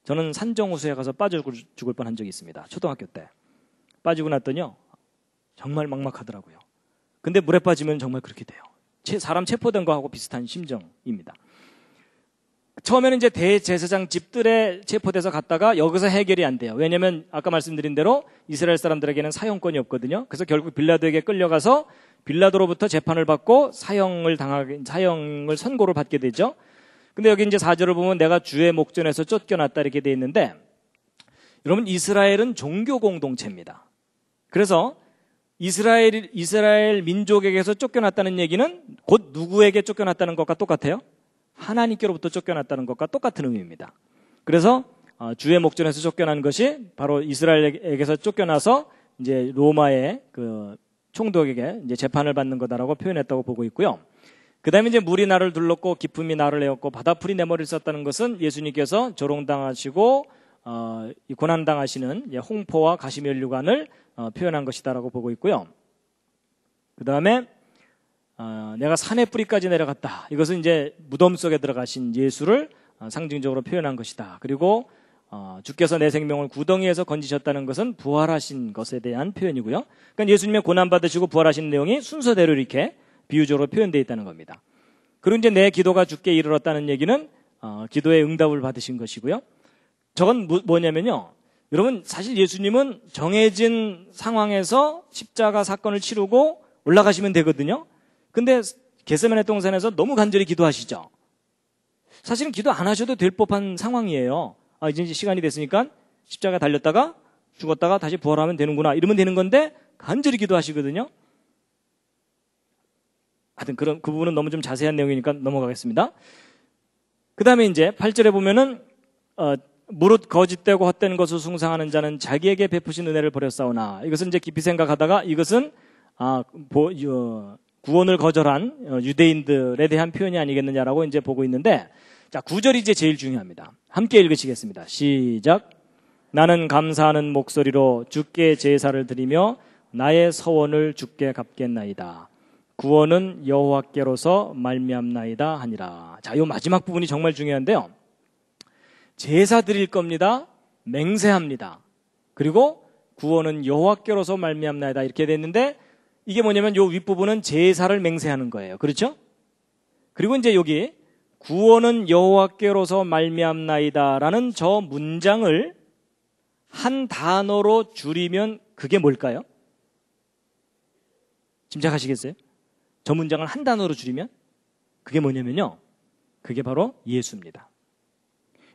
저는 산정호수에 가서 빠져 죽을 뻔한 적이 있습니다. 초등학교 때. 빠지고 났더니요. 정말 막막하더라고요. 근데 물에 빠지면 정말 그렇게 돼요. 사람 체포된 거하고 비슷한 심정입니다. 처음에는 이제 대제사장 집들에 체포돼서 갔다가 여기서 해결이 안 돼요. 왜냐하면 아까 말씀드린 대로 이스라엘 사람들에게는 사형권이 없거든요. 그래서 결국 빌라도에게 끌려가서 빌라도로부터 재판을 받고 사형을 선고를 받게 되죠. 근데 여기 이제 4절을 보면 내가 주의 목전에서 쫓겨났다 이렇게 돼 있는데 여러분 이스라엘은 종교 공동체입니다. 그래서 이스라엘 민족에게서 쫓겨났다는 얘기는 곧 누구에게 쫓겨났다는 것과 똑같아요? 하나님께로부터 쫓겨났다는 것과 똑같은 의미입니다. 그래서 주의 목전에서 쫓겨난 것이 바로 이스라엘에게서 쫓겨나서 이제 로마의 그 총독에게 이제 재판을 받는 거다라고 표현했다고 보고 있고요. 그다음에 이제 물이 나를 둘렀고 기품이 나를 에웠고 바다풀이 내 머리를 썼다는 것은 예수님께서 조롱당하시고 이 고난당하시는 홍포와 가시면류관을 표현한 것이다라고 보고 있고요. 그다음에 내가 산의 뿌리까지 내려갔다. 이것은 이제 무덤 속에 들어가신 예수를 상징적으로 표현한 것이다. 그리고 주께서 내 생명을 구덩이에서 건지셨다는 것은 부활하신 것에 대한 표현이고요. 그러니까 예수님의 고난받으시고 부활하신 내용이 순서대로 이렇게 비유적으로 표현되어 있다는 겁니다. 그리고 이제 내 기도가 주께 이르렀다는 얘기는 기도의 응답을 받으신 것이고요. 저건 뭐냐면요. 여러분 사실 예수님은 정해진 상황에서 십자가 사건을 치르고 올라가시면 되거든요. 근데 겟세마네 동산에서 너무 간절히 기도하시죠. 사실은 기도 안 하셔도 될 법한 상황이에요. 이제 시간이 됐으니까 십자가 달렸다가 죽었다가 다시 부활하면 되는구나 이러면 되는 건데 간절히 기도하시거든요. 하여튼 그 부분은 너무 좀 자세한 내용이니까 넘어가겠습니다. 그 다음에 이제 8절에 보면은 무릇 거짓되고 헛된 것을 숭상하는 자는 자기에게 베푸신 은혜를 버렸사오나 이것은 이제 깊이 생각하다가 이것은 구원을 거절한 유대인들에 대한 표현이 아니겠느냐라고 이제 보고 있는데 자 9절이 이제 제일 중요합니다. 함께 읽으시겠습니다. 시작. 나는 감사하는 목소리로 주께 제사를 드리며 나의 서원을 주께 갚겠나이다. 구원은 여호와께로서 말미암나이다 하니라. 자, 요 마지막 부분이 정말 중요한데요. 제사 드릴 겁니다. 맹세합니다. 그리고 구원은 여호와께로서 말미암나이다 이렇게 됐는데 이게 뭐냐면 요 윗부분은 제사를 맹세하는 거예요. 그렇죠? 그리고 이제 여기 구원은 여호와께로서 말미암나이다라는 저 문장을 한 단어로 줄이면 그게 뭘까요? 짐작하시겠어요? 저 문장을 한 단어로 줄이면 그게 뭐냐면요. 그게 바로 예수입니다.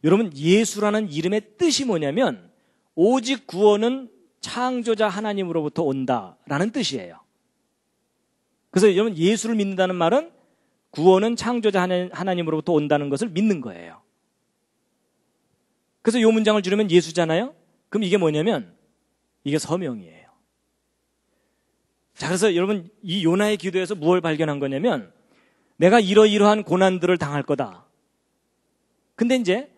여러분 예수라는 이름의 뜻이 뭐냐면 오직 구원은 창조자 하나님으로부터 온다라는 뜻이에요. 그래서 여러분 예수를 믿는다는 말은 구원은 창조자 하나님으로부터 온다는 것을 믿는 거예요. 그래서 이 문장을 줄이면 예수잖아요. 그럼 이게 뭐냐면 이게 서명이에요. 자, 그래서 여러분 이 요나의 기도에서 무엇을 발견한 거냐면 내가 이러이러한 고난들을 당할 거다. 근데 이제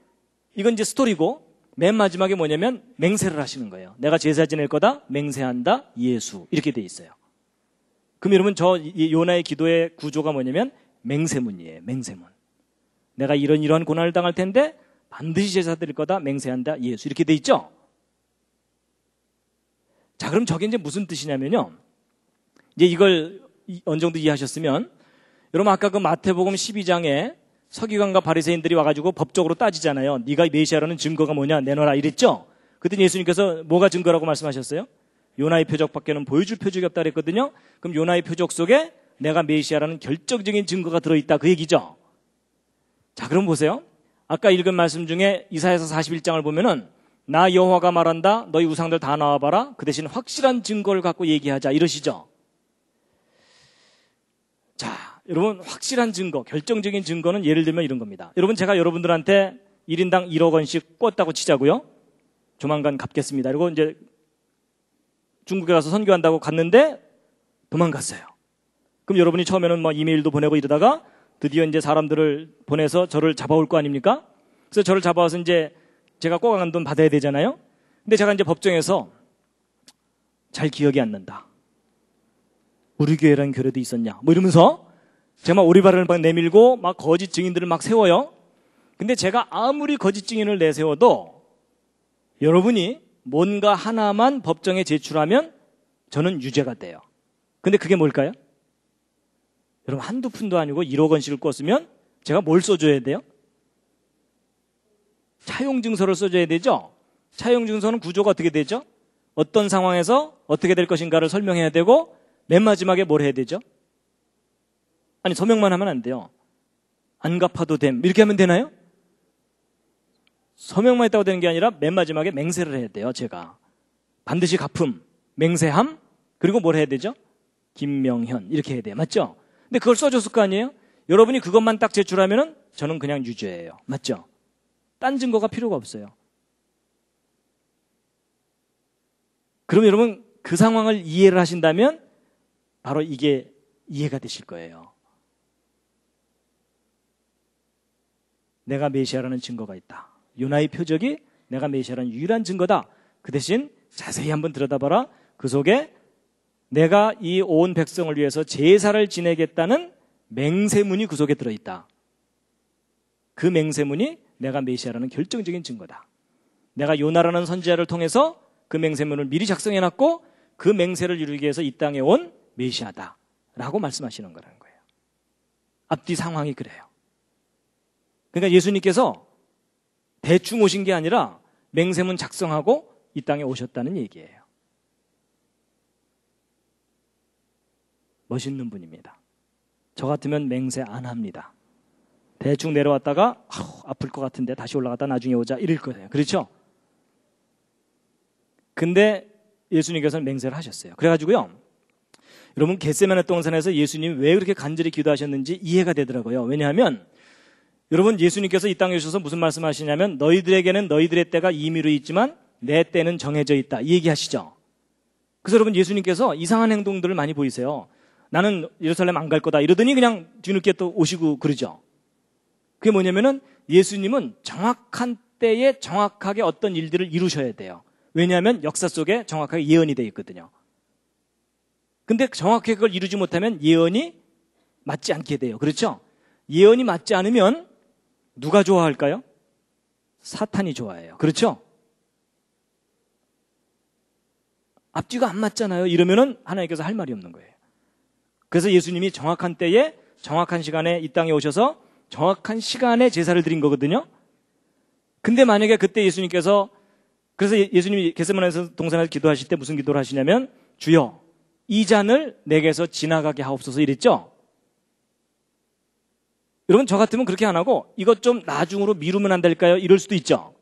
이건 이제 스토리고 맨 마지막에 뭐냐면 맹세를 하시는 거예요. 내가 제사 지낼 거다. 맹세한다. 예수. 이렇게 돼 있어요. 그럼 여러분 저 요나의 기도의 구조가 뭐냐면 맹세문이에요. 맹세문. 내가 이러한 고난을 당할 텐데 반드시 제사 드릴 거다. 맹세한다. 예수. 이렇게 돼 있죠? 자, 그럼 저게 이제 무슨 뜻이냐면요. 이제 이걸 어느 정도 이해하셨으면 여러분 아까 그 마태복음 12장에 서기관과 바리새인들이 와가지고 법적으로 따지잖아요. 네가 메시아라는 증거가 뭐냐 내놔라 이랬죠. 그때 예수님께서 뭐가 증거라고 말씀하셨어요? 요나의 표적밖에는 보여줄 표적이 없다 그랬거든요. 그럼 요나의 표적 속에 내가 메시아라는 결정적인 증거가 들어있다 그 얘기죠. 자, 그럼 보세요. 아까 읽은 말씀 중에 이사야서 41장을 보면은 나 여호와가 말한다. 너희 우상들 다 나와봐라. 그 대신 확실한 증거를 갖고 얘기하자 이러시죠. 자, 여러분 확실한 증거, 결정적인 증거는 예를 들면 이런 겁니다. 여러분 제가 여러분들한테 1인당 1억 원씩 꿨다고 치자고요. 조만간 갚겠습니다. 그리고 이제 중국에 가서 선교한다고 갔는데 도망갔어요. 그럼 여러분이 처음에는 뭐 이메일도 보내고 이러다가 드디어 이제 사람들을 보내서 저를 잡아올 거 아닙니까? 그래서 저를 잡아와서 이제 제가 꿔간 돈 받아야 되잖아요. 근데 제가 이제 법정에서 잘 기억이 안 난다. 우리 교회라는 교회도 있었냐? 뭐 이러면서 제가 막 오리발을 막 내밀고 막 거짓 증인들을 막 세워요. 근데 제가 아무리 거짓 증인을 내세워도 여러분이 뭔가 하나만 법정에 제출하면 저는 유죄가 돼요. 근데 그게 뭘까요? 여러분 한두 푼도 아니고 1억 원씩을 꿨으면 제가 뭘 써줘야 돼요? 차용증서를 써줘야 되죠. 차용증서는 구조가 어떻게 되죠? 어떤 상황에서 어떻게 될 것인가를 설명해야 되고 맨 마지막에 뭘 해야 되죠? 아니 서명만 하면 안 돼요. 안 갚아도 됨 이렇게 하면 되나요? 서명만 했다고 되는 게 아니라 맨 마지막에 맹세를 해야 돼요. 제가 반드시 갚음, 맹세함, 그리고 뭘 해야 되죠? 김명현 이렇게 해야 돼요. 맞죠? 근데 그걸 써줬을 거 아니에요? 여러분이 그것만 딱 제출하면은 저는 그냥 유죄예요. 맞죠? 딴 증거가 필요가 없어요. 그럼 여러분 그 상황을 이해를 하신다면 바로 이게 이해가 되실 거예요. 내가 메시아라는 증거가 있다. 요나의 표적이 내가 메시아라는 유일한 증거다. 그 대신 자세히 한번 들여다봐라. 그 속에 내가 이 온 백성을 위해서 제사를 지내겠다는 맹세문이 그 속에 들어있다. 그 맹세문이 내가 메시아라는 결정적인 증거다. 내가 요나라는 선지자를 통해서 그 맹세문을 미리 작성해놨고 그 맹세를 이루기 위해서 이 땅에 온 메시아다 라고 말씀하시는 거라는 거예요. 앞뒤 상황이 그래요. 그러니까 예수님께서 대충 오신 게 아니라 맹세문 작성하고 이 땅에 오셨다는 얘기예요. 멋있는 분입니다. 저 같으면 맹세 안 합니다. 대충 내려왔다가 아플 것 같은데 다시 올라갔다 나중에 오자 이럴 거예요. 그렇죠? 근데 예수님께서는 맹세를 하셨어요. 그래가지고요. 여러분 겟세마네 동산에서 예수님이 왜 그렇게 간절히 기도하셨는지 이해가 되더라고요. 왜냐하면 여러분 예수님께서 이 땅에 오셔서 무슨 말씀하시냐면 너희들에게는 너희들의 때가 임의로 있지만 내 때는 정해져 있다. 이 얘기하시죠. 그래서 여러분 예수님께서 이상한 행동들을 많이 보이세요. 나는 예루살렘 안 갈 거다 이러더니 그냥 뒤늦게 또 오시고 그러죠. 그게 뭐냐면은 예수님은 정확한 때에 정확하게 어떤 일들을 이루셔야 돼요. 왜냐하면 역사 속에 정확하게 예언이 되어 있거든요. 근데 정확하게 그걸 이루지 못하면 예언이 맞지 않게 돼요. 그렇죠? 예언이 맞지 않으면 누가 좋아할까요? 사탄이 좋아해요. 그렇죠? 앞뒤가 안 맞잖아요. 이러면은 하나님께서 할 말이 없는 거예요. 그래서 예수님이 정확한 때에 정확한 시간에 이 땅에 오셔서 정확한 시간에 제사를 드린 거거든요. 근데 만약에 그때 예수님께서 그래서 예수님이 겟세마네 동산에서 기도하실 때 무슨 기도를 하시냐면 주여 이 잔을 내게서 지나가게 하옵소서 이랬죠. 여러분 저 같으면 그렇게 안 하고 이것 좀 나중으로 미루면 안 될까요? 이럴 수도 있죠.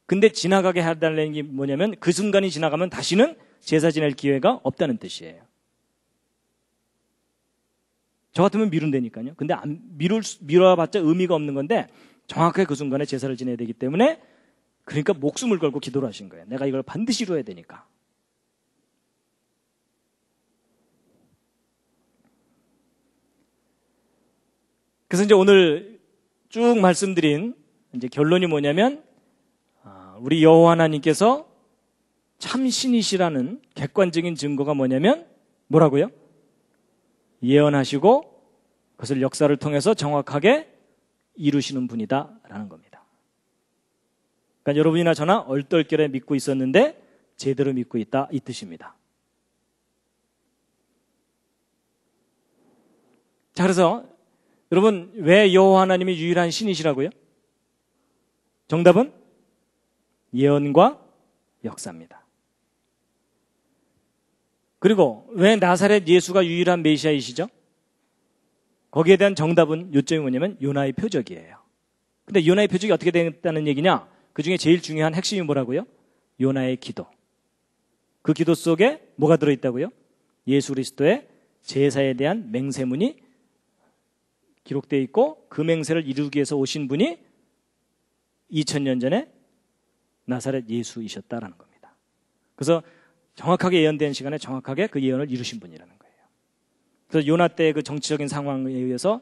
근데 지나가게 해달라는 게 뭐냐면 그 순간이 지나가면 다시는 제사 지낼 기회가 없다는 뜻이에요. 저 같으면 미룬다니까요. 근데 미뤄봤자 의미가 없는 건데 정확하게 그 순간에 제사를 지내야 되기 때문에 그러니까 목숨을 걸고 기도를 하신 거예요. 내가 이걸 반드시 이루어야 되니까. 그래서 이제 오늘 쭉 말씀드린 이제 결론이 뭐냐면 우리 여호와 하나님께서 참신이시라는 객관적인 증거가 뭐냐면 뭐라고요? 예언하시고 그것을 역사를 통해서 정확하게 이루시는 분이다라는 겁니다. 그러니까 여러분이나 저나 얼떨결에 믿고 있었는데 제대로 믿고 있다 이 뜻입니다. 자, 그래서 여러분 왜 여호와 하나님이 유일한 신이시라고요? 정답은 예언과 역사입니다. 그리고 왜 나사렛 예수가 유일한 메시아이시죠? 거기에 대한 정답은 요점이 뭐냐면 요나의 표적이에요. 근데 요나의 표적이 어떻게 됐다는 얘기냐? 그 중에 제일 중요한 핵심이 뭐라고요? 요나의 기도. 그 기도 속에 뭐가 들어있다고요? 예수 그리스도의 제사에 대한 맹세문이 기록되어 있고 그 맹세를 이루기 위해서 오신 분이 2000년 전에 나사렛 예수이셨다라는 겁니다. 그래서 정확하게 예언된 시간에 정확하게 그 예언을 이루신 분이라는 거예요. 그래서 요나 때의 그 정치적인 상황에 의해서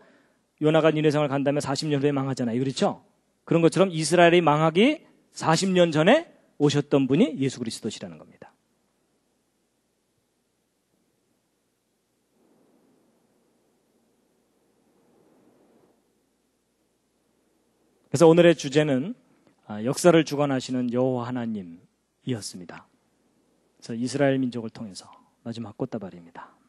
요나가 니네성을 간다면 40년 후에 망하잖아요. 그렇죠? 그런 것처럼 이스라엘이 망하기 40년 전에 오셨던 분이 예수 그리스도시라는 겁니다. 그래서 오늘의 주제는 역사를 주관하시는 여호와 하나님이었습니다. 그래서 이스라엘 민족을 통해서 마지막 꽃다발입니다.